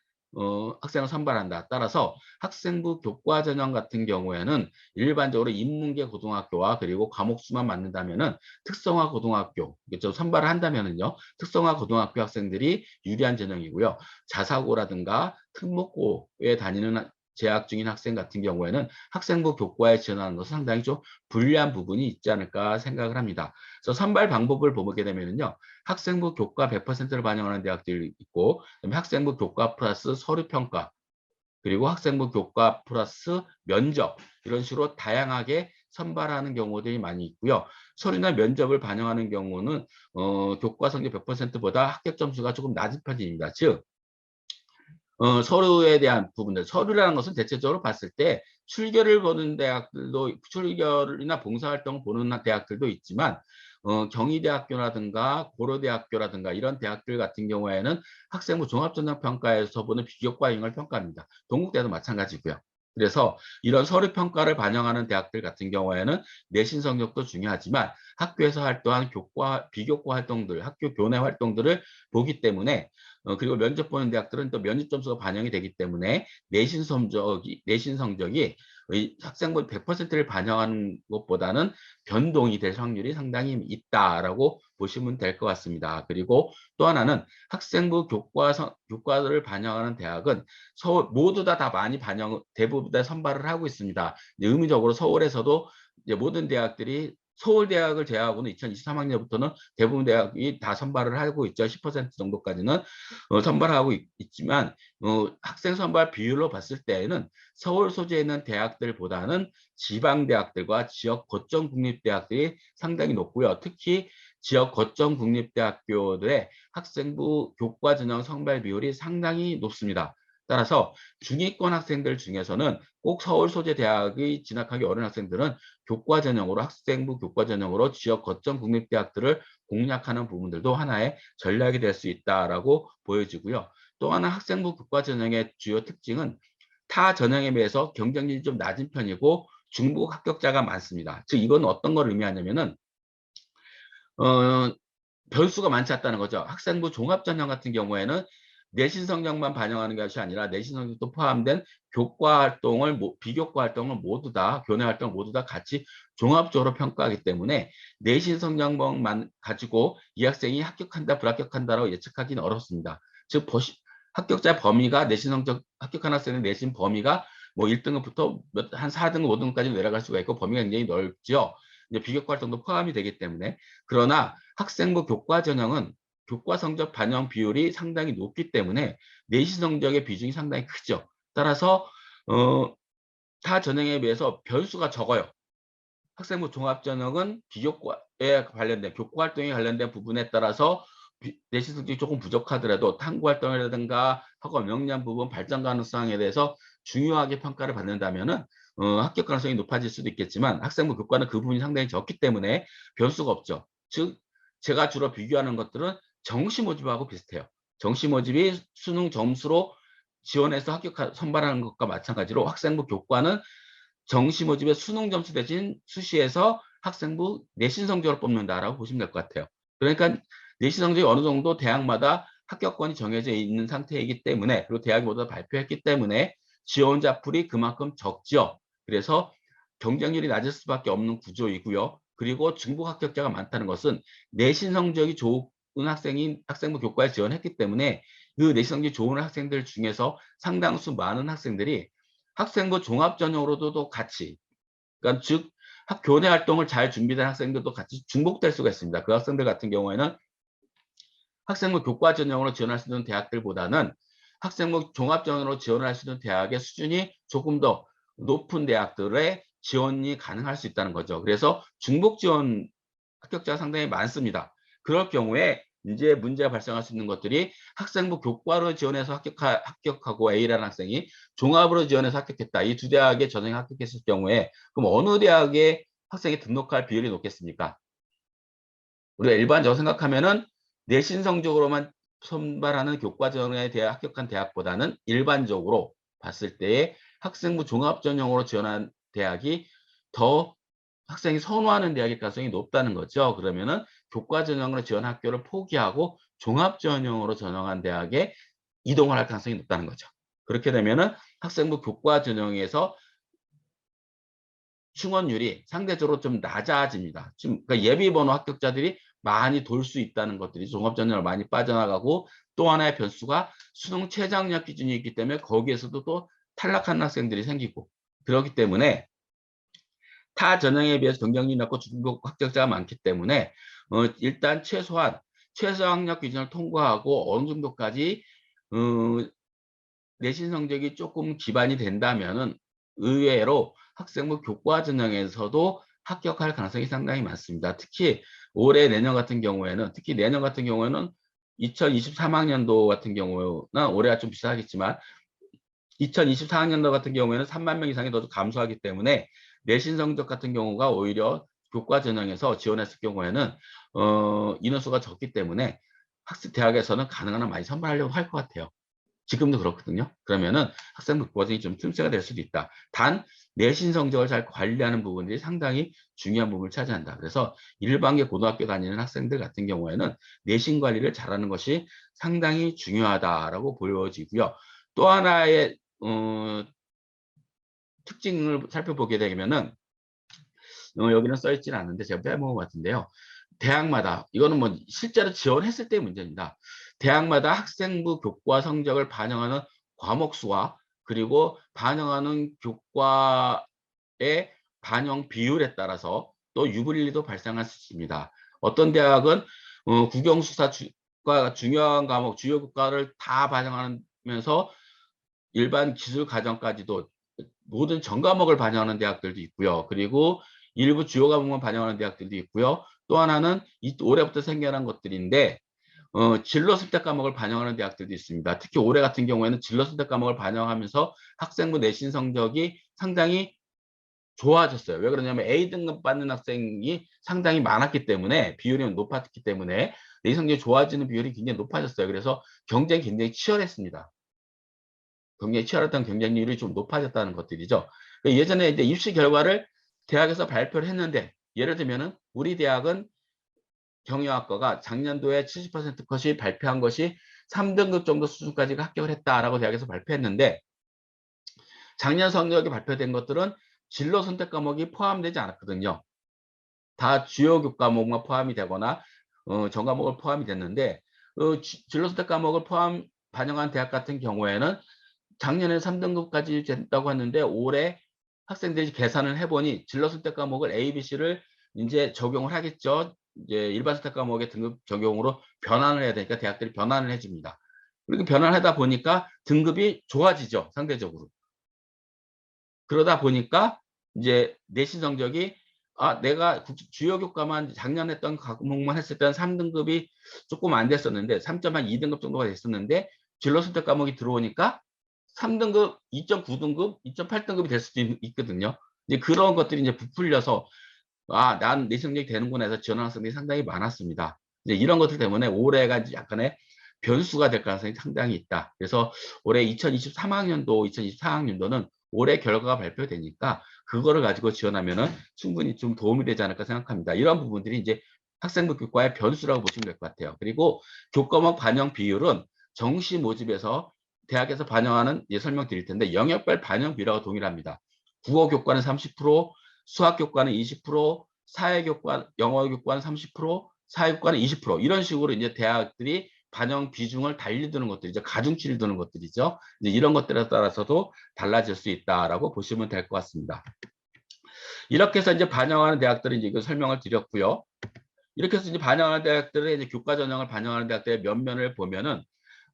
학생을 선발한다. 따라서 학생부 교과 전형 같은 경우에는 일반적으로 인문계 고등학교와 그리고 과목 수만 맞는다면은 특성화 고등학교, 선발을 한다면은요, 특성화 고등학교 학생들이 유리한 전형이고요. 자사고라든가 특목고에 다니는 재학 중인 학생 같은 경우에는 학생부 교과에 지원하는 것은 상당히 좀 불리한 부분이 있지 않을까 생각을 합니다. 그래서 선발 방법을 보게 되면요, 학생부 교과 100%를 반영하는 대학들이 있고, 그다음에 학생부 교과 플러스 서류평가, 그리고 학생부 교과 플러스 면접, 이런 식으로 다양하게 선발하는 경우들이 많이 있고요. 서류나 면접을 반영하는 경우는 교과 성적 100%보다 합격 점수가 조금 낮은 편입니다. 즉 서류에 대한 부분들, 서류라는 것은 대체적으로 봤을 때 출결을 보는 대학들도, 출결이나 봉사활동을 보는 대학들도 있지만 경희대학교라든가 고려대학교라든가 이런 대학들 같은 경우에는 학생부 종합전형평가에서 보는 비교과 인을 평가합니다. 동국대도 마찬가지고요. 그래서 이런 서류 평가를 반영하는 대학들 같은 경우에는 내신 성적도 중요하지만 학교에서 활동한 비교과 활동들, 학교 교내 활동들을 보기 때문에 그리고 면접 보는 대학들은 또 면접 점수가 반영이 되기 때문에 내신 성적이 학생부 100%를 반영하는 것보다는 변동이 될 확률이 상당히 있다라고 보시면 될 것 같습니다. 그리고 또 하나는 학생부 교과를 반영하는 대학은 모두 다 많이 대부분 다 선발을 하고 있습니다. 의무적으로 서울에서도 이제 모든 대학들이, 서울대학을 제외하고는 2023학년부터는 대부분 대학이 다 선발을 하고 있죠. 10% 정도까지는 선발하고 있지만 학생 선발 비율로 봤을 때에는 서울 소재에 있는 대학들보다는 지방 대학들과 지역 거점 국립대학들이 상당히 높고요. 특히 지역 거점 국립대학교들의 학생부 교과 전형 선발 비율이 상당히 높습니다. 따라서 중위권 학생들 중에서는 꼭 서울 소재 대학의 진학하기 어려운 학생들은 교과 전형으로, 학생부 교과 전형으로 지역 거점 국립대학들을 공략하는 부분들도 하나의 전략이 될 수 있다라고 보여지고요. 또 하나 학생부 교과 전형의 주요 특징은 타 전형에 비해서 경쟁률이 좀 낮은 편이고 중복 합격자가 많습니다. 즉 이건 어떤 걸 의미하냐면은 변수가 많지 않다는 거죠. 학생부 종합전형 같은 경우에는 내신 성적만 반영하는 것이 아니라 내신 성적도 포함된 교과 활동을, 비교과 활동을 모두 다, 교내 활동을 모두 다 같이 종합적으로 평가하기 때문에 내신 성적만 가지고 이 학생이 합격한다, 불합격한다라고 예측하기는 어렵습니다. 즉, 합격자 범위가, 내신 성적 합격한 학생의 내신 범위가 뭐 1등급부터 한 4등급, 5등급까지 내려갈 수가 있고 범위가 굉장히 넓죠. 이제 비교과 활동도 포함이 되기 때문에. 그러나 학생부 교과 전형은 교과 성적 반영 비율이 상당히 높기 때문에 내신 성적의 비중이 상당히 크죠. 따라서 타 전형에 비해서 변수가 적어요. 학생부 종합전형은 비교과에 관련된, 교과 활동에 관련된 부분에 따라서 내신 성적이 조금 부족하더라도 탐구 활동이라든가 학업 역량 부분, 발전 가능성에 대해서 중요하게 평가를 받는다면은 합격 가능성이 높아질 수도 있겠지만 학생부 교과는 그 부분이 상당히 적기 때문에 변수가 없죠. 즉 제가 주로 비교하는 것들은 정시 모집하고 비슷해요. 정시 모집이 수능 점수로 지원해서 선발하는 것과 마찬가지로 학생부 교과는 정시 모집의 수능 점수 대신 수시에서 학생부 내신 성적으로 뽑는다라고 보시면 될 것 같아요. 그러니까 내신 성적이 어느 정도 대학마다 합격권이 정해져 있는 상태이기 때문에, 그리고 대학이 모두 다 발표했기 때문에 지원자 풀이 그만큼 적지요. 그래서 경쟁률이 낮을 수밖에 없는 구조이고요. 그리고 중복 합격자가 많다는 것은 내신 성적이 좋은 학생이 학생부 교과에 지원했기 때문에 그 내신 성적이 좋은 학생들 중에서 상당수 많은 학생들이 학생부 종합전형으로도 같이, 그러니까 즉 교내 활동을 잘 준비된 학생들도 같이 중복될 수가 있습니다. 그 학생들 같은 경우에는 학생부 교과 전형으로 지원할 수 있는 대학들보다는 학생부 종합전형으로 지원할 수 있는 대학의 수준이 조금 더 높은 대학들의 지원이 가능할 수 있다는 거죠. 그래서 중복 지원 합격자가 상당히 많습니다. 그럴 경우에 이제 문제가 발생할 수 있는 것들이 학생부 교과로 지원해서 합격하고 A라는 학생이 종합으로 지원해서 합격했다. 이 두 대학에 전형에 합격했을 경우에 그럼 어느 대학에 학생이 등록할 비율이 높겠습니까? 우리가 일반적으로 생각하면은 내신 성적으로만 선발하는 교과 전형에 대해 합격한 대학보다는 일반적으로 봤을 때에 학생부 종합 전형으로 지원한 대학이 더 학생이 선호하는 대학일 가능성이 높다는 거죠. 그러면은 교과 전형으로 지원 학교를 포기하고 종합전형으로 전형한 대학에 이동을 할 가능성이 높다는 거죠. 그렇게 되면은 학생부 교과 전형에서 충원율이 상대적으로 좀 낮아집니다. 지금 그러니까 예비번호 합격자들이 많이 돌 수 있다는 것들이 종합전형을 많이 빠져나가고, 또 하나의 변수가 수능 최저학력 기준이 있기 때문에 거기에서도 또 탈락하는 학생들이 생기고, 그렇기 때문에 타 전형에 비해서 경쟁률이 낮고 중복 합격자가 많기 때문에 일단 최소한 최저학력 기준을 통과하고 어느 정도까지 내신 성적이 조금 기반이 된다면은 의외로 학생부 교과 전형에서도 합격할 가능성이 상당히 많습니다. 특히 올해 내년 같은 경우에는 2023학년도 같은 경우는 올해가 좀 비슷하겠지만 2024학년도 같은 경우에는 3만 명 이상이 더 감소하기 때문에 내신 성적 같은 경우가 오히려 교과 전형에서 지원했을 경우에는 인원수가 적기 때문에 학생 대학에서는 가능한 한 많이 선발하려고 할 것 같아요. 지금도 그렇거든요. 그러면은 학생부 과정이 좀 틈새가 될 수도 있다. 단 내신 성적을 잘 관리하는 부분들이 상당히 중요한 부분을 차지한다. 그래서 일반계 고등학교 다니는 학생들 같은 경우에는 내신 관리를 잘하는 것이 상당히 중요하다라고 보여지고요. 또 하나의 특징을 살펴보게 되면은 여기는 써있지는 않는데 제가 빼먹은 것 같은데요. 대학마다 이거는 뭐 실제로 지원했을 때 문제입니다. 대학마다 학생부 교과 성적을 반영하는 과목 수와 그리고 반영하는 교과의 반영 비율에 따라서 또 유불리도 발생할 수 있습니다. 어떤 대학은 국영수사가 중요한 과목 주요 교과를 다 반영하면서 일반 기술 과정까지도 모든 전 과목을 반영하는 대학들도 있고요. 그리고 일부 주요 과목만 반영하는 대학들도 있고요. 또 하나는 올해부터 생겨난 것들인데 진로 선택 과목을 반영하는 대학들도 있습니다. 특히 올해 같은 경우에는 진로 선택 과목을 반영하면서 학생부 내신 성적이 상당히 좋아졌어요. 왜 그러냐면 A등급 받는 학생이 상당히 많았기 때문에, 비율이 높았기 때문에 내신 성적이 좋아지는 비율이 굉장히 높아졌어요. 그래서 경쟁이 굉장히 치열했습니다. 굉장히 치열했던 경쟁률이 좀 높아졌다는 것들이죠. 예전에 이제 입시 결과를 대학에서 발표를 했는데, 예를 들면은 우리 대학은 경영학과가 작년도에 70% 컷이 발표한 것이 3등급 정도 수준까지 합격을 했다라고 대학에서 발표했는데, 작년 성적이 발표된 것들은 진로 선택 과목이 포함되지 않았거든요. 다 주요 교과목만 포함이 되거나 전 과목을 포함이 됐는데, 진로 선택 과목을 반영한 대학 같은 경우에는 작년에 3등급까지 됐다고 했는데 올해 학생들이 계산을 해보니 진로 선택 과목을 A, B, C를 이제 적용을 하겠죠. 이제 일반 선택 과목의 등급 적용으로 변환을 해야 되니까 대학들이 변환을 해줍니다. 그리고 변환을 하다 보니까 등급이 좋아지죠, 상대적으로. 그러다 보니까 이제 내신 성적이 내가 주요 교과만 작년 했던 과목만 했을 때는 3등급이 조금 안 됐었는데 3.2등급 정도가 됐었는데 진로 선택 과목이 들어오니까 3등급, 2.9등급, 2.8등급이 될 수도 있거든요. 이제 그런 것들이 이제 부풀려서 난 내 성적이 되는구나 해서 지원하는 학생들이 상당히 많았습니다. 이제 이런 것들 때문에 올해가 약간의 변수가 될 가능성이 상당히 있다. 그래서 올해 2023학년도, 2024학년도는 올해 결과가 발표되니까 그거를 가지고 지원하면은 충분히 좀 도움이 되지 않을까 생각합니다. 이런 부분들이 이제 학생부 교과의 변수라고 보시면 될 것 같아요. 그리고 교과목 반영 비율은 정시 모집에서 대학에서 반영하는 설명드릴 텐데 영역별 반영 비율하고 동일합니다. 국어 교과는 30%, 수학 교과는 20%, 사회 교과, 영어 교과는 30%, 사회 교과는 20% 이런 식으로 이제 대학들이 반영 비중을 달리 두는 것들이죠. 가중치를 두는 것들이죠. 이제 이런 것들에 따라서도 달라질 수 있다라고 보시면 될 것 같습니다. 이렇게 해서 이제 반영하는 대학들은 이제 이거 설명을 드렸고요. 이렇게 해서 이제 반영하는 대학들의 이제 교과 전형을 반영하는 대학들의 면면을 보면은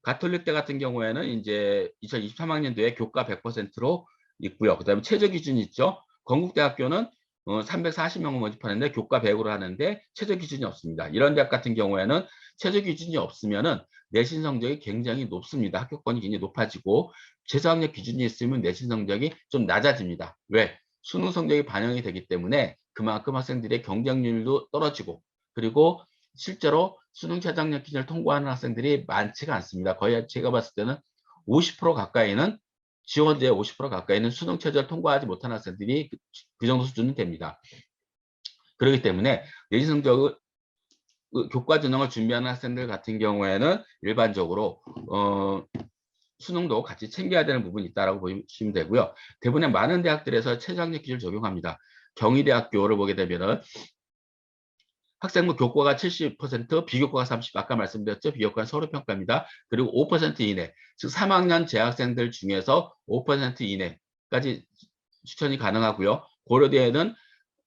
가톨릭대 같은 경우에는 이제 2023학년도에 교과 100%로 있고요. 그다음에 최저 기준이 있죠. 건국대학교는 340명을 모집하는데 교과 100으로 하는데 최저 기준이 없습니다. 이런 대학 같은 경우에는 최저 기준이 없으면은 내신 성적이 굉장히 높습니다. 합격권이 굉장히 높아지고 최저학력 기준이 있으면 내신 성적이 좀 낮아집니다. 왜? 수능 성적이 반영이 되기 때문에 그만큼 학생들의 경쟁률도 떨어지고, 그리고 실제로 수능 최저학력 기준을 통과하는 학생들이 많지가 않습니다. 거의 제가 봤을 때는 50% 가까이는 지원자의 50% 가까이는 수능 최저를 통과하지 못한 학생들이 그 정도 수준이 됩니다. 그렇기 때문에 내신 성적을 교과 전형을 준비하는 학생들 같은 경우에는 일반적으로 수능도 같이 챙겨야 되는 부분이 있다라고 보시면 되고요. 대부분의 많은 대학들에서 최저학력 기준을 적용합니다. 경희대학교를 보게 되면은 학생부 교과가 70%, 비교과가 30%, 아까 말씀드렸죠. 비교과는 서류평가입니다. 그리고 5% 이내, 즉 3학년 재학생들 중에서 5% 이내까지 추천이 가능하고요. 고려대에는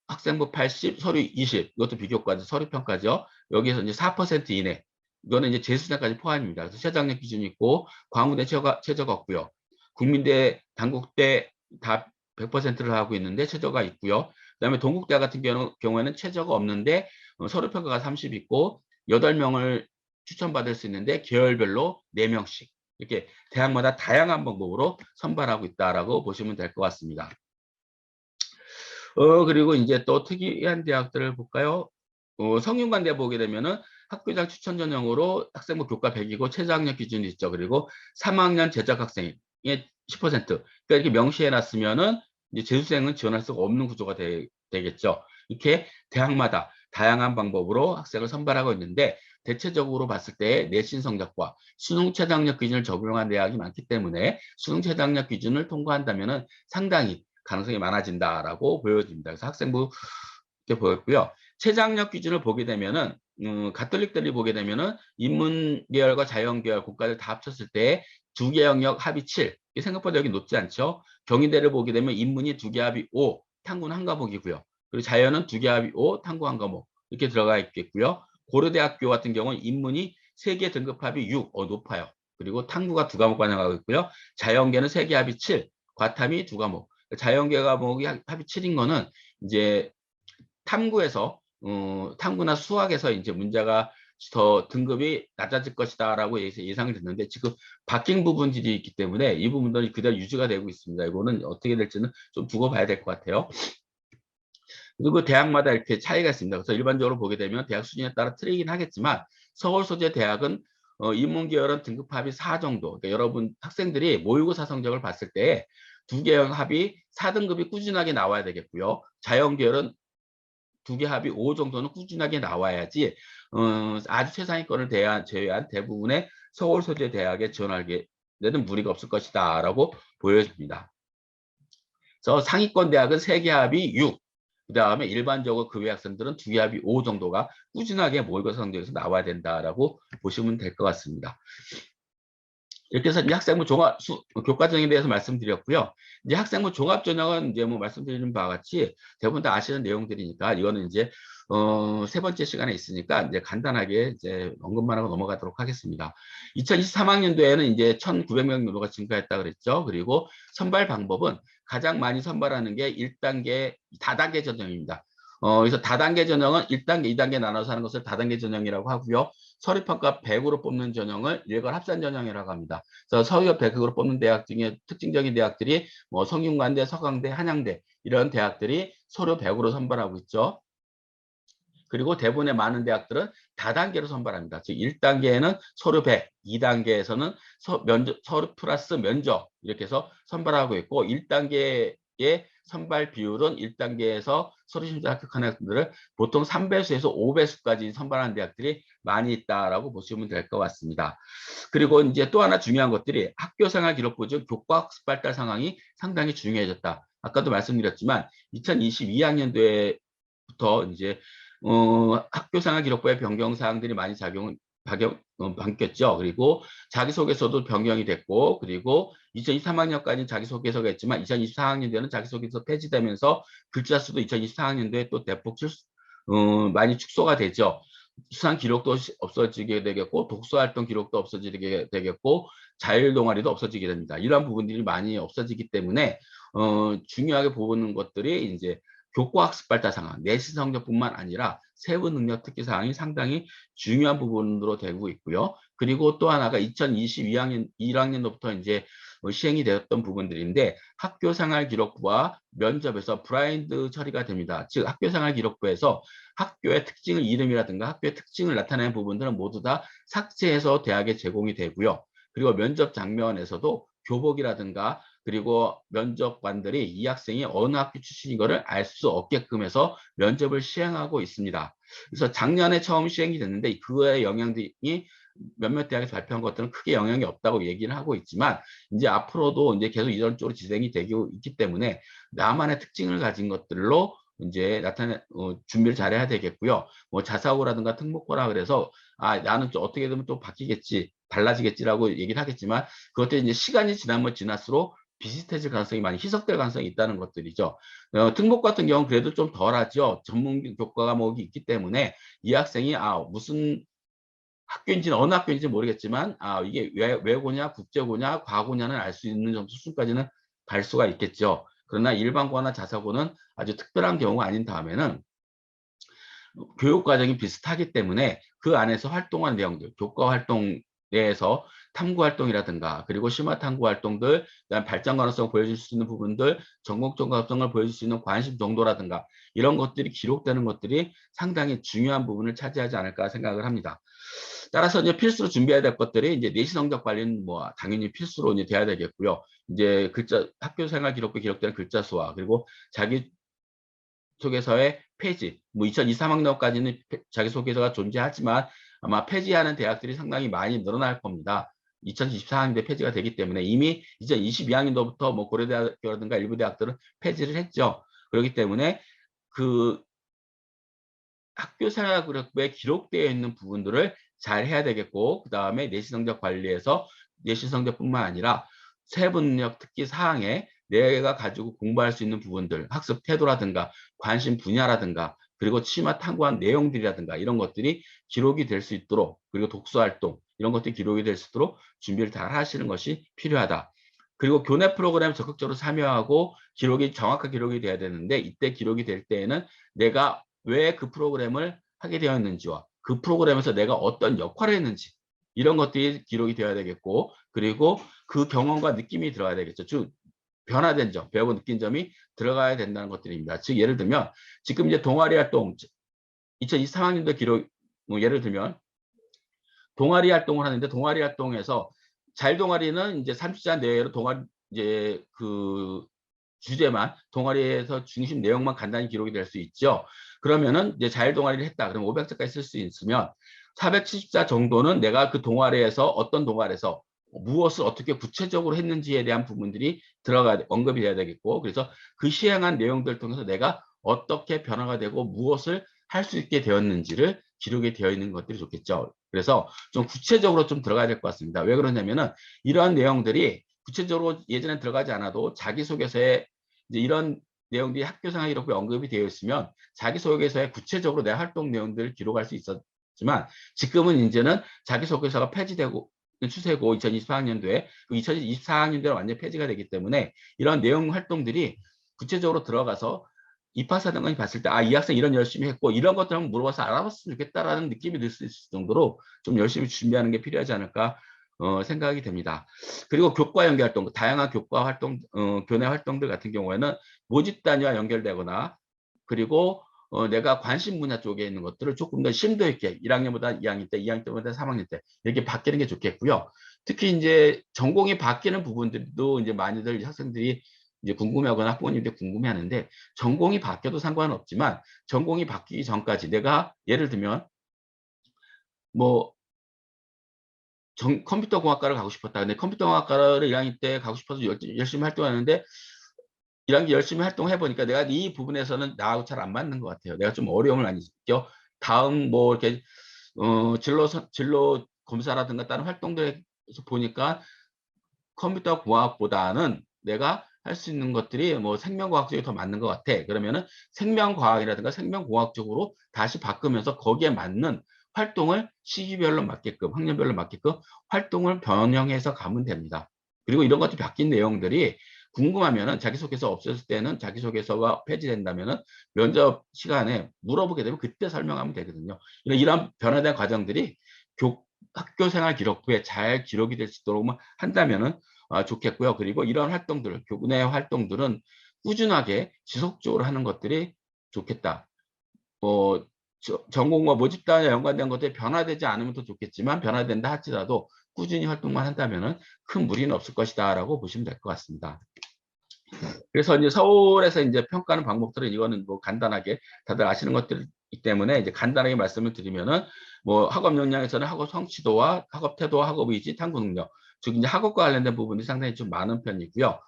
학생부 80, 서류 20, 이것도 비교과죠. 서류평가죠. 여기에서 이제 4% 이내, 이거는 이제 재수생까지 포함입니다. 그래서 최저학력 기준이 있고, 광우대 최저가 없고요. 국민대, 단국대 다 100%를 하고 있는데 최저가 있고요. 그다음에 동국대 같은 경우에는 최저가 없는데 서류평가가 30 있고 8명을 추천받을 수 있는데 계열별로 4명씩 이렇게 대학마다 다양한 방법으로 선발하고 있다라고 보시면 될 것 같습니다. 그리고 이제 또 특이한 대학들을 볼까요? 성균관대 보게 되면은 학교장 추천 전형으로 학생부 교과 100이고 최저학력 기준이 있죠. 그리고 3학년 재적 학생의 10%. 그러니까 이렇게 명시해 놨으면은 이제 재수생은 지원할 수가 없는 구조가 되겠죠. 이렇게 대학마다 다양한 방법으로 학생을 선발하고 있는데 대체적으로 봤을 때 내신 성적과 수능 최저학력 기준을 적용한 대학이 많기 때문에 수능 최저학력 기준을 통과한다면은 상당히 가능성이 많아진다라고 보여집니다. 그래서 학생부 이렇게 보였고요. 최저학력 기준을 보게 되면은 가톨릭들이 보게 되면은 인문계열과 자연계열 국가를 다 합쳤을 때 두 개 영역 합이 7. 생각보다 여기 높지 않죠. 경희대를 보게 되면 인문이 두 개 합이 5, 탕구는 한 과목이고요. 그리고 자연은 두 개 합이 5, 탕구 한 과목 이렇게 들어가 있겠고요. 고려대학교 같은 경우는 인문이 세 개 등급 합이 6, 높아요. 그리고 탕구가 두 과목 반영하고 있고요. 자연계는 세 개 합이 7, 과탐이 두 과목. 자연계 과목이 합이 7인 거는 이제 탐구에서 탐구나 수학에서 이제 문제가 더 등급이 낮아질 것이다라고 예상이 됐는데 지금 바뀐 부분들이 있기 때문에 이 부분들이 그대로 유지가 되고 있습니다. 이거는 어떻게 될지는 좀 두고 봐야 될 것 같아요. 그리고 대학마다 이렇게 차이가 있습니다. 그래서 일반적으로 보게 되면 대학 수준에 따라 틀리긴 하겠지만 서울 소재 대학은 인문계열은 등급합이 4 정도. 그러니까 여러분 학생들이 모의고사 성적을 봤을 때 두 개 합이 4등급이 꾸준하게 나와야 되겠고요. 자연계열은 두 개 합이 5 정도는 꾸준하게 나와야지 아주 최상위권을 제외한 대부분의 서울 소재 대학에 지원하게 되는 무리가 없을 것이다 라고 보여집니다. 그래서 상위권 대학은 세 개 합이 6, 그 다음에 일반적으로 그 외 학생들은 두 개 합이 5 정도가 꾸준하게 모의고사 성적에서 나와야 된다라고 보시면 될 것 같습니다. 이렇게 해서 이제 학생부 교과전형에 대해서 말씀드렸고요. 이제 학생부 종합전형은 이제 뭐 말씀드리는 바와 같이 대부분 다 아시는 내용들이니까 이거는 이제 세 번째 시간에 있으니까 이제 간단하게 이제 언급만 하고 넘어가도록 하겠습니다. 2023학년도에는 이제 1,900명 정도가 증가했다 그랬죠. 그리고 선발 방법은 가장 많이 선발하는 게 1단계 다단계 전형입니다. 그래서 다단계 전형은 1단계, 2단계 나눠서 하는 것을 다단계 전형이라고 하고요. 서류평가 100으로 뽑는 전형을 일괄 합산 전형이라고 합니다. 그래서 서류 100으로 뽑는 대학 중에 특징적인 대학들이 뭐 성균관대, 서강대, 한양대 이런 대학들이 서류 100으로 선발하고 있죠. 그리고 대부분의 많은 대학들은 다단계로 선발합니다. 즉 1단계에는 서류 100, 2단계에서는 서류 플러스 면접 이렇게 해서 선발하고 있고 1단계의 선발 비율은 1단계에서 서류 심사 합격하는 학생들을 보통 3배수에서 5배수까지 선발하는 대학들이 많이 있다라고 보시면 될 것 같습니다. 그리고 이제 또 하나 중요한 것들이 학교생활 기록부 중 교과 학습 발달 상황이 상당히 중요해졌다. 아까도 말씀드렸지만 2022학년도에부터 이제 학교생활 기록부의 변경 사항들이 많이 바뀌었죠. 그리고 자기소개서도 변경이 됐고, 그리고 2023학년까지 자기소개서가 있지만 2024학년도에는 자기소개서 폐지되면서 글자 수도 2024학년도에 또 대폭 많이 축소가 되죠. 수상 기록도 없어지게 되겠고, 독서활동 기록도 없어지게 되겠고, 자율 동아리도 없어지게 됩니다. 이러한 부분들이 많이 없어지기 때문에 중요하게 보는 것들이 이제 교과 학습 발달 상황, 내신 성적뿐만 아니라 세부 능력 특기 사항이 상당히 중요한 부분으로 되고 있고요. 그리고 또 하나가 2022학년 1학년도부터 이제 시행이 되었던 부분들인데 학교 생활 기록부와 면접에서 브라인드 처리가 됩니다. 즉 학교 생활 기록부에서 학교의 특징을 이름이라든가 학교의 특징을 나타내는 부분들은 모두 다 삭제해서 대학에 제공이 되고요. 그리고 면접 장면에서도 교복이라든가 그리고 면접관들이 이 학생이 어느 학교 출신인 것을 알 수 없게끔 해서 면접을 시행하고 있습니다. 그래서 작년에 처음 시행이 됐는데 그거의 영향이 몇몇 대학에서 발표한 것들은 크게 영향이 없다고 얘기를 하고 있지만 이제 앞으로도 이제 계속 이런 쪽으로 진행이 되고 있기 때문에 나만의 특징을 가진 것들로 이제 준비를 잘해야 되겠고요. 뭐 자사고라든가 특목고라 그래서 나는 좀 어떻게 되면 또 바뀌겠지, 달라지겠지라고 얘기를 하겠지만 그것들이 이제 시간이 지나면 지날수록 비슷해질 가능성이 많이 희석될 가능성이 있다는 것들이죠. 특목 같은 경우는 그래도 좀 덜하죠. 전문 교과 과목이 있기 때문에 이 학생이 무슨 학교인지는 어느 학교인지 모르겠지만 이게 외고냐 국제고냐 과고냐는 알 수 있는 정도 수준까지는 갈 수가 있겠죠. 그러나 일반고나 자사고는 아주 특별한 경우가 아닌 다음에는 교육 과정이 비슷하기 때문에 그 안에서 활동한 내용들, 교과 활동 내에서 탐구 활동이라든가 그리고 심화 탐구 활동들, 그다음 발전 가능성을 보여줄 수 있는 부분들, 전공적 가능성을 보여줄 수 있는 관심 정도라든가 이런 것들이 기록되는 것들이 상당히 중요한 부분을 차지하지 않을까 생각을 합니다. 따라서 이제 필수로 준비해야 될 것들이 이제 내신 성적 관리는 뭐 당연히 필수로 이제 돼야 되겠고요. 이제 학교 생활 기록부에 기록되는 글자 수와 그리고 자기 소개서의 폐지, 뭐 2023학년까지는 자기소개서가 존재하지만 아마 폐지하는 대학들이 상당히 많이 늘어날 겁니다. 2024학년도에 폐지가 되기 때문에 이미 2022학년도부터 뭐 고려대학교라든가 일부 대학들은 폐지를 했죠. 그렇기 때문에 그 학교 생활 기록부에 기록되어 있는 부분들을 잘 해야 되겠고, 그 다음에 내신 성적 관리에서 내신 성적뿐만 아니라 세부 능력 특기 사항에 내가 가지고 공부할 수 있는 부분들, 학습 태도라든가 관심 분야라든가 그리고 치마 탐구한 내용들이라든가 이런 것들이 기록이 될 수 있도록, 그리고 독서활동 이런 것들이 기록이 될 수 있도록 준비를 잘 하시는 것이 필요하다. 그리고 교내 프로그램 적극적으로 참여하고 기록이 정확하게 기록이 돼야 되는데, 이때 기록이 될 때에는 내가 왜 그 프로그램을 하게 되었는지와 그 프로그램에서 내가 어떤 역할을 했는지 이런 것들이 기록이 되어야 되겠고, 그리고 그 경험과 느낌이 들어야 되겠죠. 즉 변화된 점, 배우고 느낀 점이 들어가야 된다는 것들입니다. 즉 예를 들면 지금 이제 동아리 활동 2023학년도 기록, 뭐 예를 들면 동아리 활동을 하는데 동아리 활동에서 자율동아리는 이제 30자 내외로 동아리 이제 그 주제만 동아리에서 중심 내용만 간단히 기록이 될 수 있죠. 그러면은 이제 자율동아리를 했다. 그럼 500자까지 쓸 수 있으면 470자 정도는 내가 그 동아리에서 어떤 동아리에서 무엇을 어떻게 구체적으로 했는지에 대한 부분들이 언급이 돼야 되겠고, 그래서 그 시행한 내용들을 통해서 내가 어떻게 변화가 되고 무엇을 할 수 있게 되었는지를 기록이 되어 있는 것들이 좋겠죠. 그래서 좀 구체적으로 좀 들어가야 될 것 같습니다. 왜 그러냐면은 이러한 내용들이 구체적으로 예전에 들어가지 않아도 자기소개서에 이제 이런 내용들이 학교생활 기록부에 언급이 되어 있으면 자기소개서에 구체적으로 내 활동 내용들을 기록할 수 있었지만, 지금은 이제는 자기소개서가 폐지되고 추세고 2024학년도에 2024학년도에 완전 폐지가 되기 때문에 이런 내용 활동들이 구체적으로 들어가서 입학사정관이 봤을 때 이 학생 이런 열심히 했고 이런 것들 한번 물어봐서 알아봤으면 좋겠다라는 느낌이 들 수 있을 정도로 좀 열심히 준비하는 게 필요하지 않을까 생각이 됩니다. 그리고 교과 연계 활동, 다양한 교과 활동, 교내 활동들 같은 경우에는 모집 단위와 연결되거나, 그리고 내가 관심 분야 쪽에 있는 것들을 조금 더 심도 있게 1학년보다 2학년 때, 2학년 때보다 3학년 때 이렇게 바뀌는 게 좋겠고요. 특히 이제 전공이 바뀌는 부분들도 이제 많이들 학생들이 이제 궁금해하거나 학부모님들 궁금해하는데, 전공이 바뀌어도 상관은 없지만 전공이 바뀌기 전까지 내가 예를 들면 뭐 컴퓨터 공학과를 가고 싶었다. 근데 컴퓨터 공학과를 1학년 때 가고 싶어서 열심히 활동하는데 1학년 열심히 활동해 보니까 내가 이 부분에서는 나하고 잘 안 맞는 것 같아요. 내가 좀 어려움을 많이 느껴. 다음 뭐 이렇게 진로 검사라든가 다른 활동들에서 보니까 컴퓨터 공학보다는 내가 할 수 있는 것들이 뭐 생명과학 쪽이 더 맞는 것 같아. 그러면은 생명과학이라든가 생명공학 쪽으로 다시 바꾸면서 거기에 맞는 활동을 시기별로 맞게끔, 학년별로 맞게끔 활동을 변형해서 가면 됩니다. 그리고 이런 것들이 바뀐 내용들이 궁금하면은 자기소개서 없었을 때는 자기소개서가 폐지된다면은 면접 시간에 물어보게 되면 그때 설명하면 되거든요. 이런 변화된 과정들이 학교 생활 기록부에 잘 기록이 될 수 있도록 한다면은 좋겠고요. 그리고 이런 활동들, 교내 활동들은 꾸준하게 지속적으로 하는 것들이 좋겠다. 전공과 모집단에 연관된 것들이 변화되지 않으면 더 좋겠지만 변화된다 할지라도 꾸준히 활동만 한다면 큰 무리는 없을 것이다 라고 보시면 될 것 같습니다. 그래서 이제 서울에서 이제 평가하는 방법들은 이거는 뭐 간단하게 다들 아시는 것들이기 때문에 이제 간단하게 말씀을 드리면은 뭐 학업 역량에서는 학업 성취도와 학업 태도와 학업 의지, 탐구 능력, 즉 이제 학업과 관련된 부분이 상당히 좀 많은 편이고요.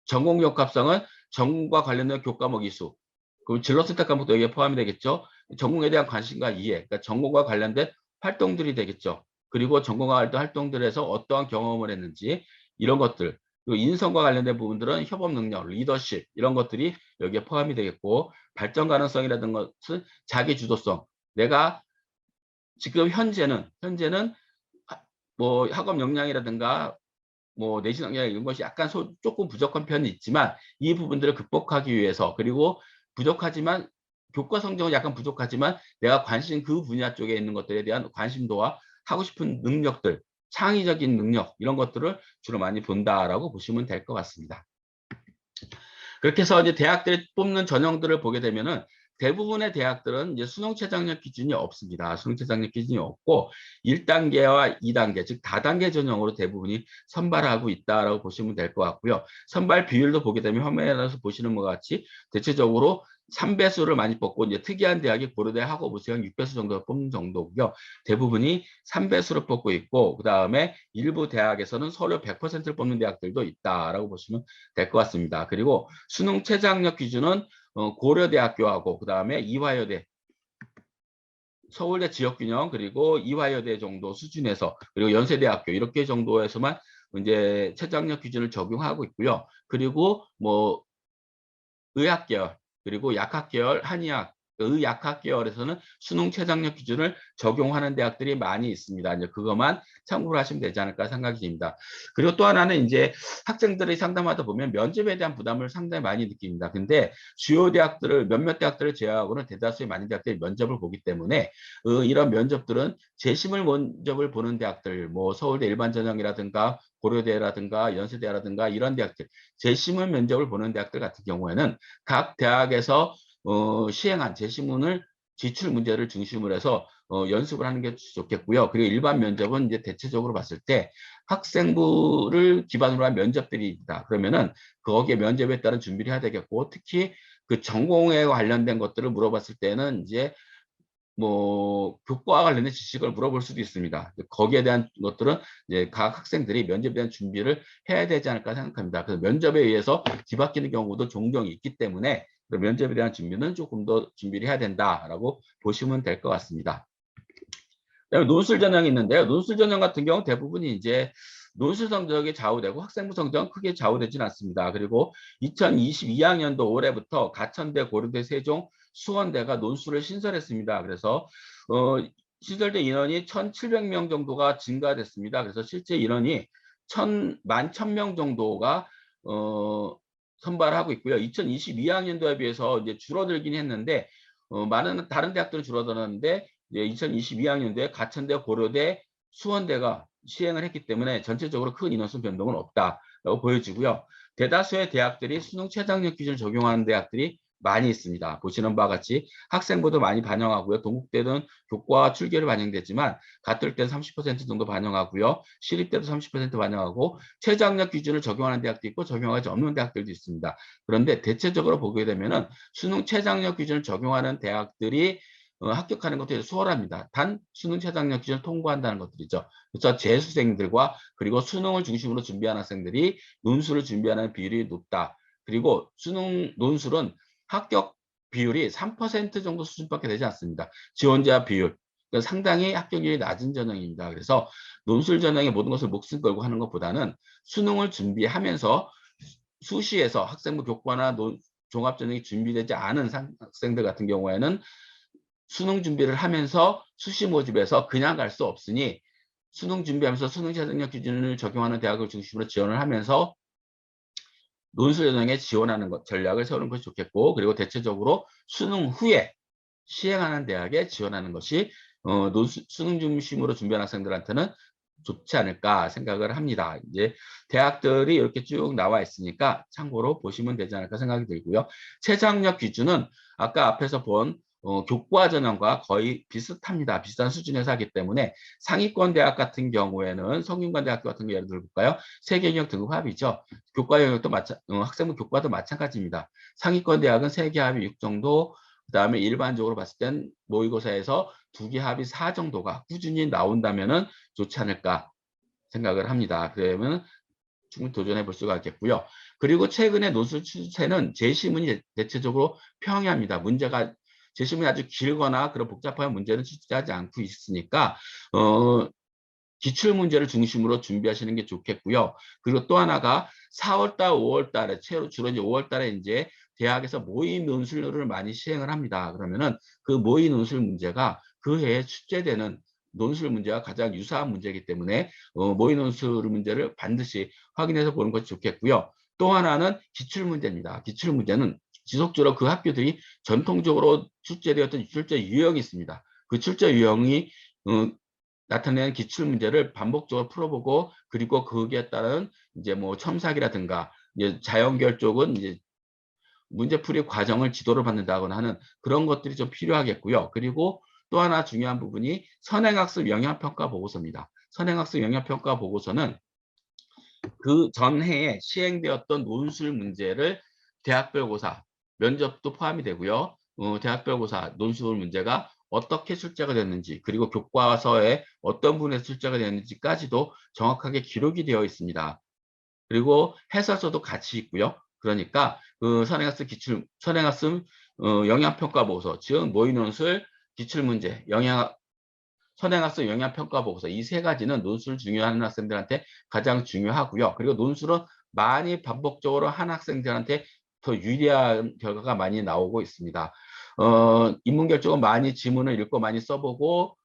전공 적합성은 전공과 관련된 교과목 이수, 그리고 진로 선택 과목도 여기에 포함이 되겠죠. 전공에 대한 관심과 이해, 그러니까 전공과 관련된 활동들이 되겠죠. 그리고 전공과 활동들에서 어떠한 경험을 했는지 이런 것들, 그리고 인성과 관련된 부분들은 협업 능력, 리더십 이런 것들이 여기에 포함이 되겠고, 발전 가능성이라든 것은 자기 주도성. 내가 지금 현재는 뭐 학업 역량이라든가 뭐 내신 역량 이런 것이 약간 조금 부족한 편이 있지만 이 부분들을 극복하기 위해서, 그리고 부족하지만 교과 성적은 약간 부족하지만 내가 관심 그 분야 쪽에 있는 것들에 대한 관심도와 하고 싶은 능력들, 창의적인 능력 이런 것들을 주로 많이 본다라고 보시면 될 것 같습니다. 그렇게 해서 이제 대학들이 뽑는 전형들을 보게 되면은 대부분의 대학들은 이제 수능 최저학력 기준이 없습니다. 수능 최저학력 기준이 없고 1단계와 2단계, 즉 다단계 전형으로 대부분이 선발하고 있다라고 보시면 될 것 같고요. 선발 비율도 보게 되면 화면에서 보시는 것 같이 대체적으로 3배수를 많이 뽑고, 이제 특이한 대학이 고려대 학업우수형 6배수 정도 뽑는 정도고요. 대부분이 3배수를 뽑고 있고, 그 다음에 일부 대학에서는 서류 100%를 뽑는 대학들도 있다라고 보시면 될 것 같습니다. 그리고 수능 최저학력 기준은 고려대학교하고 그 다음에 이화여대, 서울대 지역균형, 그리고 이화여대 정도 수준에서, 그리고 연세대학교 이렇게 정도에서만 이제 최저학력 기준을 적용하고 있고요. 그리고 뭐 의학계열, 그리고 약학계열, 한의학, 의약학계열에서는 수능 최저학력 기준을 적용하는 대학들이 많이 있습니다. 이제 그것만 참고를 하시면 되지 않을까 생각이 듭니다. 그리고 또 하나는 이제 학생들이 상담하다 보면 면접에 대한 부담을 상당히 많이 느낍니다. 근데 주요 대학들을, 몇몇 대학들을 제외하고는 대다수의 많은 대학들이 면접을 보기 때문에 이런 면접들은 재심을 면접을 보는 대학들, 뭐 서울대 일반전형이라든가 고려대라든가 연세대라든가 이런 대학들, 재심을 면접을 보는 대학들 같은 경우에는 각 대학에서 시행한 재심문을 지출 문제를 중심으로 해서 연습을 하는 게 좋겠고요. 그리고 일반 면접은 이제 대체적으로 봤을 때 학생부를 기반으로 한 면접들이 있다. 그러면은 거기에 면접에 따른 준비를 해야 되겠고, 특히 그 전공에 관련된 것들을 물어봤을 때는 이제 뭐 교과와 관련된 지식을 물어볼 수도 있습니다. 거기에 대한 것들은 이제 각 학생들이 면접에 대한 준비를 해야 되지 않을까 생각합니다. 그래서 면접에 의해서 뒤바뀌는 경우도 종종 있기 때문에 면접에 대한 준비는 조금 더 준비를 해야 된다라고 보시면 될 것 같습니다. 그다음에 논술 전형이 있는데요. 논술 전형 같은 경우 대부분이 이제 논술 성적이 좌우되고 학생부 성적은 크게 좌우되지는 않습니다. 그리고 2022학년도 올해부터 가천대, 고려대, 세종, 수원대가 논술을 신설했습니다. 그래서 신설된 인원이 1,700명 정도가 증가됐습니다. 그래서 실제 인원이 11,000명 정도가 선발하고 있고요. 2022학년도에 비해서 이제 줄어들긴 했는데 많은 다른 대학들은 줄어들었는데 2022학년도에 가천대, 고려대, 수원대가 시행을 했기 때문에 전체적으로 큰 인원수 변동은 없다라고 보여지고요. 대다수의 대학들이 수능 최저학력 기준을 적용하는 대학들이 많이 있습니다. 보시는 바와 같이 학생부도 많이 반영하고요. 동국대는 교과 출결이 반영되지만 같을 때는 30% 정도 반영하고요. 시립대도 30% 반영하고 최저학력 기준을 적용하는 대학도 있고 적용하지 않는 대학들도 있습니다. 그런데 대체적으로 보게 되면은 수능 최저학력 기준을 적용하는 대학들이 합격하는 것들이 수월합니다. 단 수능 최저학력 기준을 통과한다는 것들이죠. 그래서 재수생들과 그리고 수능을 중심으로 준비하는 학생들이 논술을 준비하는 비율이 높다. 그리고 수능 논술은 합격 비율이 3% 정도 수준밖에 되지 않습니다. 지원자 비율. 그러니까 상당히 합격률이 낮은 전형입니다. 그래서 논술 전형의 모든 것을 목숨 걸고 하는 것보다는 수능을 준비하면서 수시에서 학생부 교과나 종합전형이 준비되지 않은 학생들 같은 경우에는 수능 준비를 하면서 수시 모집에서 그냥 갈 수 없으니 수능 준비하면서 수능 최저학력 기준을 적용하는 대학을 중심으로 지원을 하면서 논술 전형에 지원하는 것, 전략을 세우는 것이 좋겠고, 그리고 대체적으로 수능 후에 시행하는 대학에 지원하는 것이 수능 중심으로 준비하는 학생들한테는 좋지 않을까 생각을 합니다. 이제 대학들이 이렇게 쭉 나와 있으니까 참고로 보시면 되지 않을까 생각이 들고요. 최저학력 기준은 아까 앞에서 본 교과 전형과 거의 비슷합니다. 비슷한 수준에서 하기 때문에 상위권 대학 같은 경우에는 성균관 대학교 같은 거 예를 들어 볼까요? 세계 영역 등급 합이죠. 교과 영역도 학생부 교과도 마찬가지입니다. 상위권 대학은 세계 합이 6 정도, 그다음에 일반적으로 봤을 땐 모의고사에서 2개 합이 4 정도가 꾸준히 나온다면은 좋지 않을까 생각을 합니다. 그러면 충분히 도전해 볼 수가 있겠고요. 그리고 최근에 논술 추세는 제시문이 대체적으로 평이합니다. 문제가 제시문이 아주 길거나 그런 복잡한 문제는 출제하지 않고 있으니까 기출 문제를 중심으로 준비하시는 게 좋겠고요. 그리고 또 하나가 4월달, 5월달에 주로 이제 5월달에 이제 대학에서 모의 논술을 많이 시행을 합니다. 그러면은 그 모의 논술 문제가 그 해에 출제되는 논술 문제와 가장 유사한 문제이기 때문에 모의 논술 문제를 반드시 확인해서 보는 것이 좋겠고요. 또 하나는 기출 문제입니다. 기출 문제는 지속적으로 그 학교들이 전통적으로 출제되었던 출제 유형이 있습니다. 그 출제 유형이 나타내는 기출 문제를 반복적으로 풀어보고, 그리고 거기에 따른 이제 뭐 첨삭이라든가 이제 자연결 쪽은 이제 문제풀이 과정을 지도를 받는다거나 하는 그런 것들이 좀 필요하겠고요. 그리고 또 하나 중요한 부분이 선행학습 영향평가 보고서입니다. 선행학습 영향평가 보고서는 그 전해에 시행되었던 논술 문제를 대학별고사, 면접도 포함이 되고요. 대학별고사 논술 문제가 어떻게 출제가 됐는지, 그리고 교과서에 어떤 부분에서 출제가 됐는지까지도 정확하게 기록이 되어 있습니다. 그리고 해설서도 같이 있고요. 그러니까 그 선행학습 영향평가 보고서, 즉 모의논술, 기출문제, 선행학습 영향평가 보고서, 이 세 가지는 논술을 중요한 학생들한테 가장 중요하고요. 그리고 논술은 많이 반복적으로 한 학생들한테 더 유리한 결과가 많이 나오고 있습니다. 인문결 쪽은 많이 지문을 읽고 많이 써보고,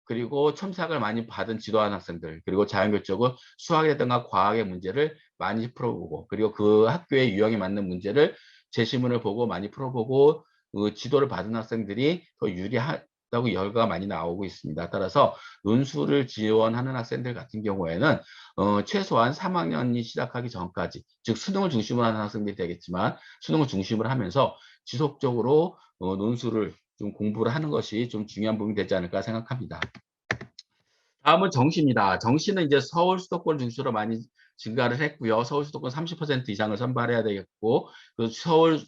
그리고 첨삭을 많이 받은 지도한 학생들, 그리고 자연결 쪽은 수학이라든가 과학의 문제를 많이 풀어보고, 그리고 그 학교의 유형에 맞는 문제를 제시문을 보고 많이 풀어보고 지도를 받은 학생들이 더 유리하다고 결과가 많이 나오고 있습니다. 따라서 논술을 지원하는 학생들 같은 경우에는 최소한 3학년이 시작하기 전까지, 즉 수능을 중심으로 하는 학생들이 되겠지만 수능을 중심으로 하면서 지속적으로 논술을 좀 공부를 하는 것이 좀 중요한 부분이 되지 않을까 생각합니다. 다음은 정시입니다. 정시는 이제 서울 수도권 중심으로 많이 증가를 했고요. 서울 수도권 30% 이상을 선발해야 되겠고, 그 서울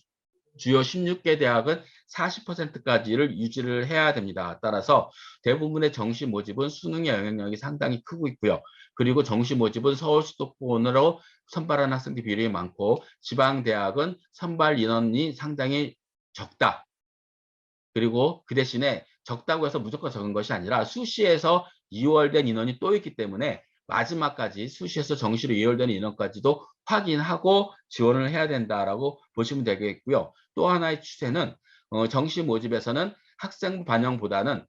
주요 16개 대학은 40%까지를 유지를 해야 됩니다. 따라서 대부분의 정시 모집은 수능의 영향력이 상당히 크고 있고요. 그리고 정시 모집은 서울 수도권으로 선발하는 학생들 비율이 많고, 지방 대학은 선발 인원이 상당히 적다. 그리고 그 대신에 적다고 해서 무조건 적은 것이 아니라 수시에서 2월된 인원이 또 있기 때문에 마지막까지 수시에서 정시로 2월된 인원까지도 확인하고 지원을 해야 된다라고 보시면 되겠고요. 또 하나의 추세는 정시 모집에서는 학생부 반영보다는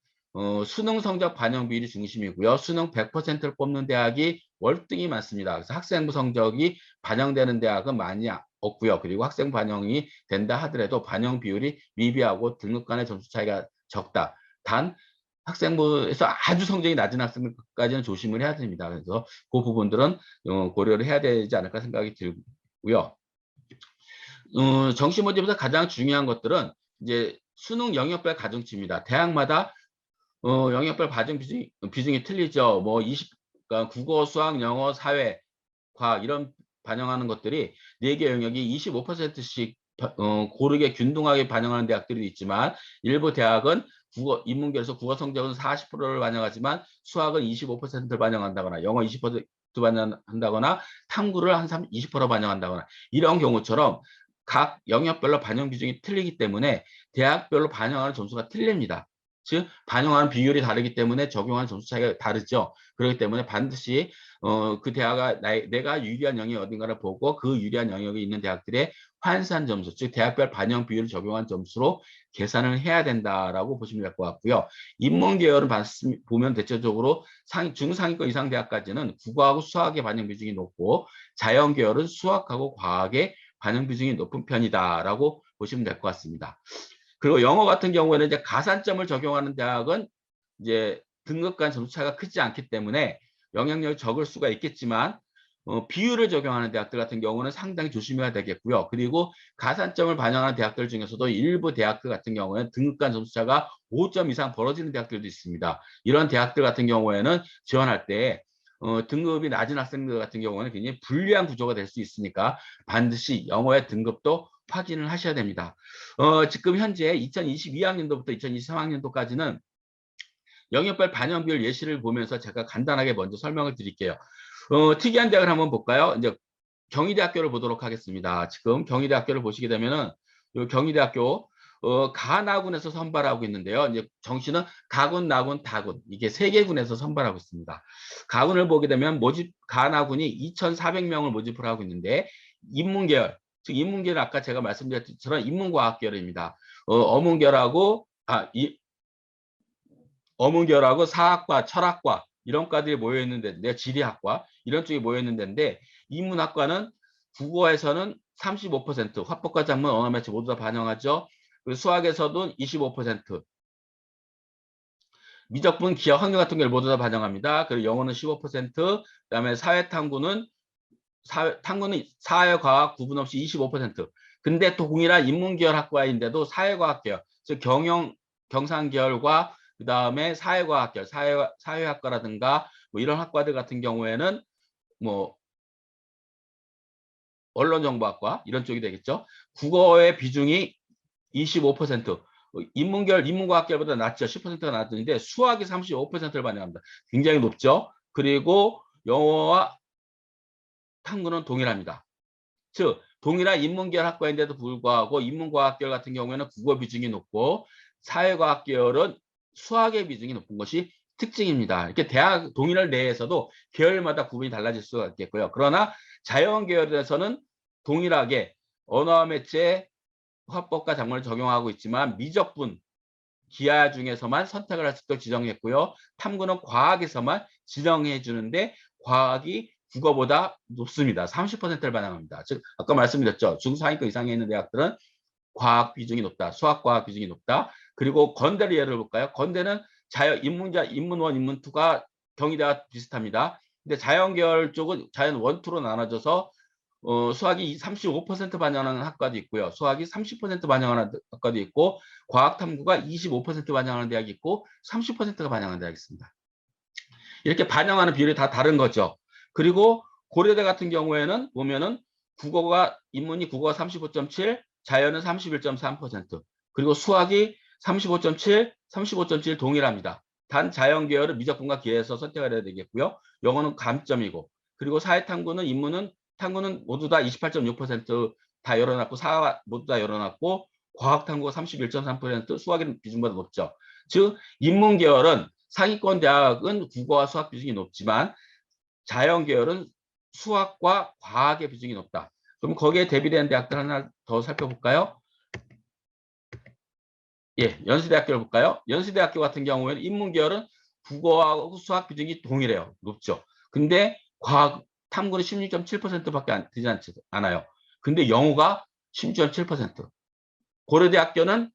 수능 성적 반영 비율이 중심이고요. 수능 100%를 뽑는 대학이 월등히 많습니다. 그래서 학생부 성적이 반영되는 대학은 많이 없고요. 그리고 학생 반영이 된다 하더라도 반영 비율이 미비하고 등급 간의 점수 차이가 적다. 단 학생부에서 아주 성적이 낮은 학생까지는 조심을 해야 됩니다. 그래서 그 부분들은 고려를 해야 되지 않을까 생각이 들고요. 정시 모집에서 가장 중요한 것들은 이제 수능 영역별 가중치입니다. 대학마다 영역별 과정 비중이 틀리죠. 뭐 그러니까 국어, 수학, 영어, 사회, 과학 이런 반영하는 것들이 4개 영역이 25%씩 고르게 균등하게 반영하는 대학들이 있지만, 일부 대학은 인문계에서 국어 성적은 40%를 반영하지만 수학은 25%를 반영한다거나 영어 20% 반영한다거나 탐구를 한 20% 반영한다거나, 이런 경우처럼 각 영역별로 반영 비중이 틀리기 때문에 대학별로 반영하는 점수가 틀립니다. 즉 반영하는 비율이 다르기 때문에 적용하는 점수 차이가 다르죠. 그렇기 때문에 반드시 그 대학가 내가 유리한 영역이 어딘가를 보고 그 유리한 영역이 있는 대학들의 환산 점수, 즉 대학별 반영 비율을 적용한 점수로 계산을 해야 된다라고 보시면 될 것 같고요. 인문 계열은 보면 대체적으로 중상위권 이상 대학까지는 국어하고 수학의 반영 비중이 높고, 자연 계열은 수학하고 과학의 반영 비중이 높은 편이다라고 보시면 될 것 같습니다. 그리고 영어 같은 경우에는 이제 가산점을 적용하는 대학은 이제 등급 간 점수 차이가 크지 않기 때문에 영향력이 적을 수가 있겠지만, 비율을 적용하는 대학들 같은 경우는 상당히 조심해야 되겠고요. 그리고 가산점을 반영하는 대학들 중에서도 일부 대학들 같은 경우에는 등급간 점수차가 5점 이상 벌어지는 대학들도 있습니다. 이런 대학들 같은 경우에는 지원할 때 등급이 낮은 학생들 같은 경우는 굉장히 불리한 구조가 될 수 있으니까 반드시 영어의 등급도 확인을 하셔야 됩니다. 지금 현재 2022학년도부터 2023학년도까지는 영역별 반영 비율 예시를 보면서 제가 간단하게 먼저 설명을 드릴게요. 특이한 대학을 한번 볼까요? 이제 경희대학교를 보도록 하겠습니다. 지금 경희대학교를 보시게 되면은 경희대학교 가나군에서 선발하고 있는데요. 이제 정시는 가군, 나군, 다군 이게 세 개 군에서 선발하고 있습니다. 가군을 보게 되면 모집 가나군이 2,400명을 모집을 하고 있는데 인문계열, 즉 인문계열 아까 제가 말씀드렸던 것처럼 인문과학계열입니다. 어문계열하고 사학과, 철학과 이런 과들이 모여 있는 데인데 지리학과 이런 쪽이 모여 있는 데인데 인문학과는 국어에서는 35%, 화법과 작문, 언어 매체 모두 다 반영하죠. 그리고 수학에서도 25%, 미적분, 기하, 환경 같은 걸 모두 다 반영합니다. 그리고 영어는 15%, 그다음에 사회탐구는 사회과학 구분 없이 25%. 근데 또 동일한 인문계열 학과인데도 사회과학 계열, 즉 경상 계열과 그 다음에 사회과학 계열, 사회학과라든가 뭐 이런 학과들 같은 경우에는 뭐 언론정보학과 이런 쪽이 되겠죠. 국어의 비중이 25%, 인문계열, 인문과학계열보다 낮죠. 10%가 낮은데 수학이 35%를 반영합니다. 굉장히 높죠. 그리고 영어와 탐구는 동일합니다. 즉 동일한 인문계열 학과인데도 불구하고 인문과학계열 같은 경우에는 국어 비중이 높고 사회과학계열은 수학의 비중이 높은 것이 특징입니다. 이렇게 대학 동일한 내에서도 계열마다 구분이 달라질 수가 있겠고요. 그러나 자연계열에서는 동일하게 언어와 매체, 화법과 작문을 적용하고 있지만 미적분, 기하 중에서만 선택을 할 수 있도록 지정했고요. 탐구는 과학에서만 지정해 주는데 과학이 국어보다 높습니다. 30%를 반영합니다. 즉 아까 말씀드렸죠. 중상위권 이상에 있는 대학들은 과학 비중이 높다. 수학과학 비중이 높다. 그리고 건대를 예를 볼까요? 건대는 인문1, 인문2가 경희대와 비슷합니다. 근데 자연계열 쪽은 자연 1, 2로 나눠져서 수학이 35% 반영하는 학과도 있고요. 수학이 30% 반영하는 학과도 있고 과학탐구가 25% 반영하는 대학이 있고 30%가 반영하는 대학이 있습니다. 이렇게 반영하는 비율이 다 다른 거죠. 그리고 고려대 같은 경우에는 보면은 인문이 국어가 35.7, 자연은 31.3%, 그리고 수학이 35.7, 35.7 동일합니다. 단 자연계열은 미적분과 기하에서 선택을 해야 되겠고요. 영어는 감점이고, 그리고 사회탐구는 탐구는 모두 다 28.6% 열어놨고, 사과 모두 다 열어놨고, 과학탐구가 31.3%, 수학의 비중보다 높죠. 즉 인문계열은 상위권 대학은 국어와 수학 비중이 높지만 자연계열은 수학과 과학의 비중이 높다. 그럼 거기에 대비되는 대학들 하나 더 살펴볼까요? 예, 연세대학교를 볼까요? 연세대학교 같은 경우에는 인문계열은 국어하고 수학 비중이 동일해요. 높죠. 근데 과학 탐구는 16.7%밖에 되지 않아요. 근데 영어가 16.7%. 고려대학교는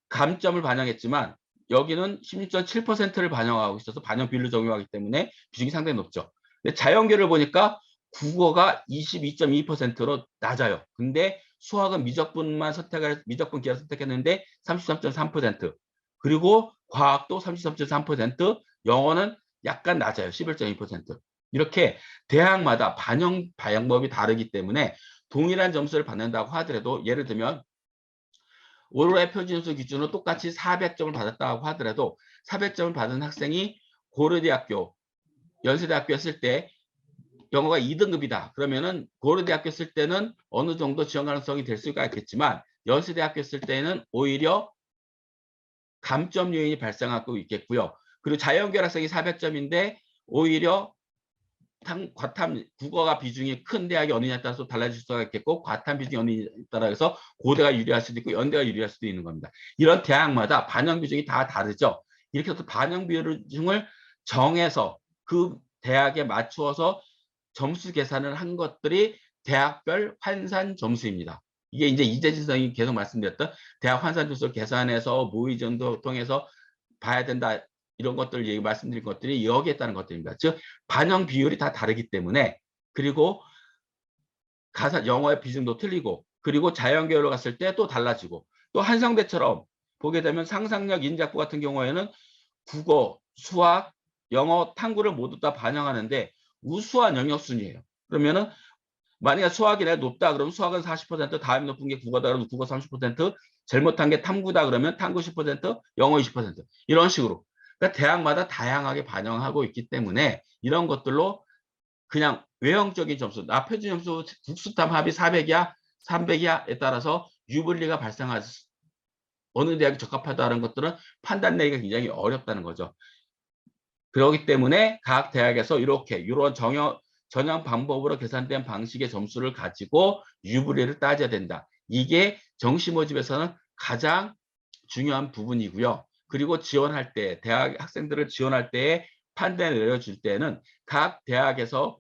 감점을 반영했지만 여기는 16.7%를 반영하고 있어서 반영 비율을 적용하기 때문에 비중이 상당히 높죠. 근데 자연계를 보니까 국어가 22.2%로 낮아요. 근데 수학은 미적분 기하 선택했는데 33.3%, 그리고 과학도 33.3%, 영어는 약간 낮아요. 11.2%. 이렇게 대학마다 반영 방법이 다르기 때문에 동일한 점수를 받는다고 하더라도 예를 들면 올해 표준점수 기준으로 똑같이 400점을 받았다고 하더라도 400점을 받은 학생이 고려대학교, 연세대학교 했을 때 영어가 2등급이다. 그러면은 고려대학교 쓸 때는 어느 정도 지원 가능성이 될 수가 있겠지만 연세대학교 쓸 때는 오히려 감점 요인이 발생하고 있겠고요. 그리고 자연계열 학생이 400점인데 오히려 과탐 국어가 비중이 큰 대학이 어느냐에 따라서 달라질 수가 있겠고 과탐 비중이 어느냐에 따라서 고대가 유리할 수도 있고 연대가 유리할 수도 있는 겁니다. 이런 대학마다 반영 비중이 다 다르죠. 이렇게 해서 반영 비중을 정해서 그 대학에 맞추어서 점수 계산을 한 것들이 대학별 환산 점수입니다. 이게 이제 이재진 선생님이 계속 말씀드렸던 대학 환산 점수를 계산해서 모의전도 통해서 봐야 된다. 이런 것들 말씀드린 것들이 여기에 따른 것들입니다. 즉 반영 비율이 다 다르기 때문에 그리고 가사 영어의 비중도 틀리고, 그리고 자연계열로 갔을 때 또 달라지고, 또 한성대처럼 보게 되면 상상력 인자부 같은 경우에는 국어, 수학, 영어, 탐구를 모두 다 반영하는데 우수한 영역 순이에요. 그러면은 만약에 수학이 내가 높다 그러면 수학은 40%, 다음이 높은 게 국어다 그러면 국어 30%, 제일 못한 게 탐구다 그러면 탐구 10%, 영어 20%, 이런 식으로. 그러니까 대학마다 다양하게 반영하고 있기 때문에 이런 것들로 그냥 외형적인 점수, 나 표준 점수 국수탐 합이 400이야, 300이야에 따라서 유불리가 발생할 어느 대학이 적합하다는 것들은 판단 내기가 굉장히 어렵다는 거죠. 그렇기 때문에 각 대학에서 이렇게 이런 전형 방법으로 계산된 방식의 점수를 가지고 유불리를 따져야 된다. 이게 정시 모집에서는 가장 중요한 부분이고요. 그리고 지원할 때, 대학 학생들을 지원할 때에 판단을 내려줄 때는 각 대학에서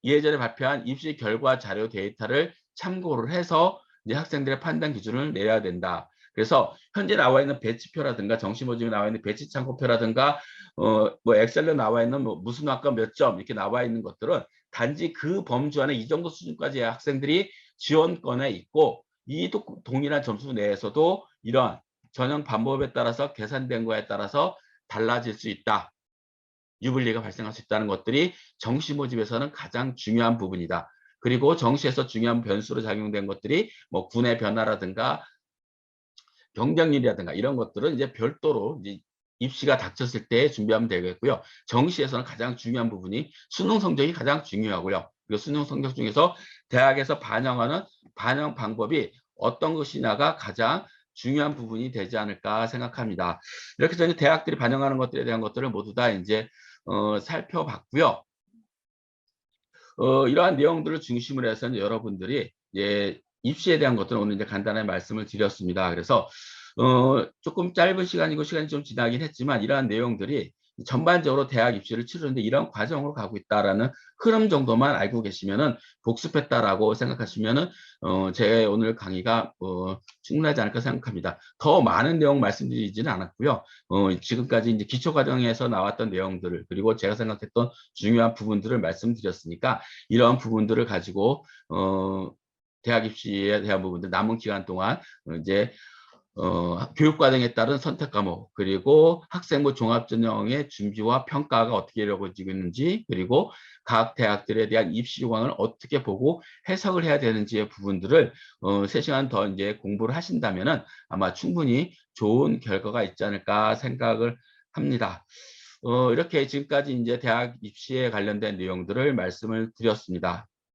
예전에 발표한 입시 결과 자료 데이터를 참고를 해서 이제 학생들의 판단 기준을 내야 된다. 그래서 현재 나와 있는 배치표라든가 정시 모집에 나와 있는 배치 참고표라든가 뭐 엑셀로 나와 있는 뭐 무슨 학과 몇 점 이렇게 나와 있는 것들은 단지 그 범주 안에 이 정도 수준까지의 학생들이 지원권에 있고, 이 동일한 점수 내에서도 이런 전형 방법에 따라서 계산된 거에 따라서 달라질 수 있다. 유불리가 발생할 수 있다는 것들이 정시 모집에서는 가장 중요한 부분이다. 그리고 정시에서 중요한 변수로 작용된 것들이 뭐 군의 변화라든가 경쟁률이라든가 이런 것들은 이제 별도로 이제 입시가 닥쳤을 때 준비하면 되겠고요. 정시에서는 가장 중요한 부분이 수능 성적이 가장 중요하고요. 그리고 수능 성적 중에서 대학에서 반영하는 반영 방법이 어떤 것이냐가 가장 중요한 부분이 되지 않을까 생각합니다. 이렇게 해서 대학들이 반영하는 것들에 대한 것들을 모두 다 이제 살펴봤고요. 이러한 내용들을 중심으로 해서 여러분들이 입시에 대한 것들은 오늘 이제 간단하게 말씀을 드렸습니다. 그래서 조금 짧은 시간이고 시간이 좀 지나긴 했지만 이러한 내용들이 전반적으로 대학 입시를 치르는데 이런 과정으로 가고 있다라는 흐름 정도만 알고 계시면은 복습했다라고 생각하시면은 제 오늘 강의가 충분하지 않을까 생각합니다. 더 많은 내용 말씀드리지는 않았고요. 지금까지 이제 기초 과정에서 나왔던 내용들을, 그리고 제가 생각했던 중요한 부분들을 말씀드렸으니까 이러한 부분들을 가지고 대학 입시에 대한 부분들 남은 기간 동안 이제 교육과정에 따른 선택 과목, 그리고 학생부 종합전형의 준비와 평가가 어떻게 이루어지고 있는지, 그리고 각 대학들에 대한 입시 요강을 어떻게 보고 해석을 해야 되는지의 부분들을 3시간 더 이제 공부를 하신다면은 아마 충분히 좋은 결과가 있지 않을까 생각을 합니다. 이렇게 지금까지 이제 대학 입시에 관련된 내용들을 말씀을 드렸습니다.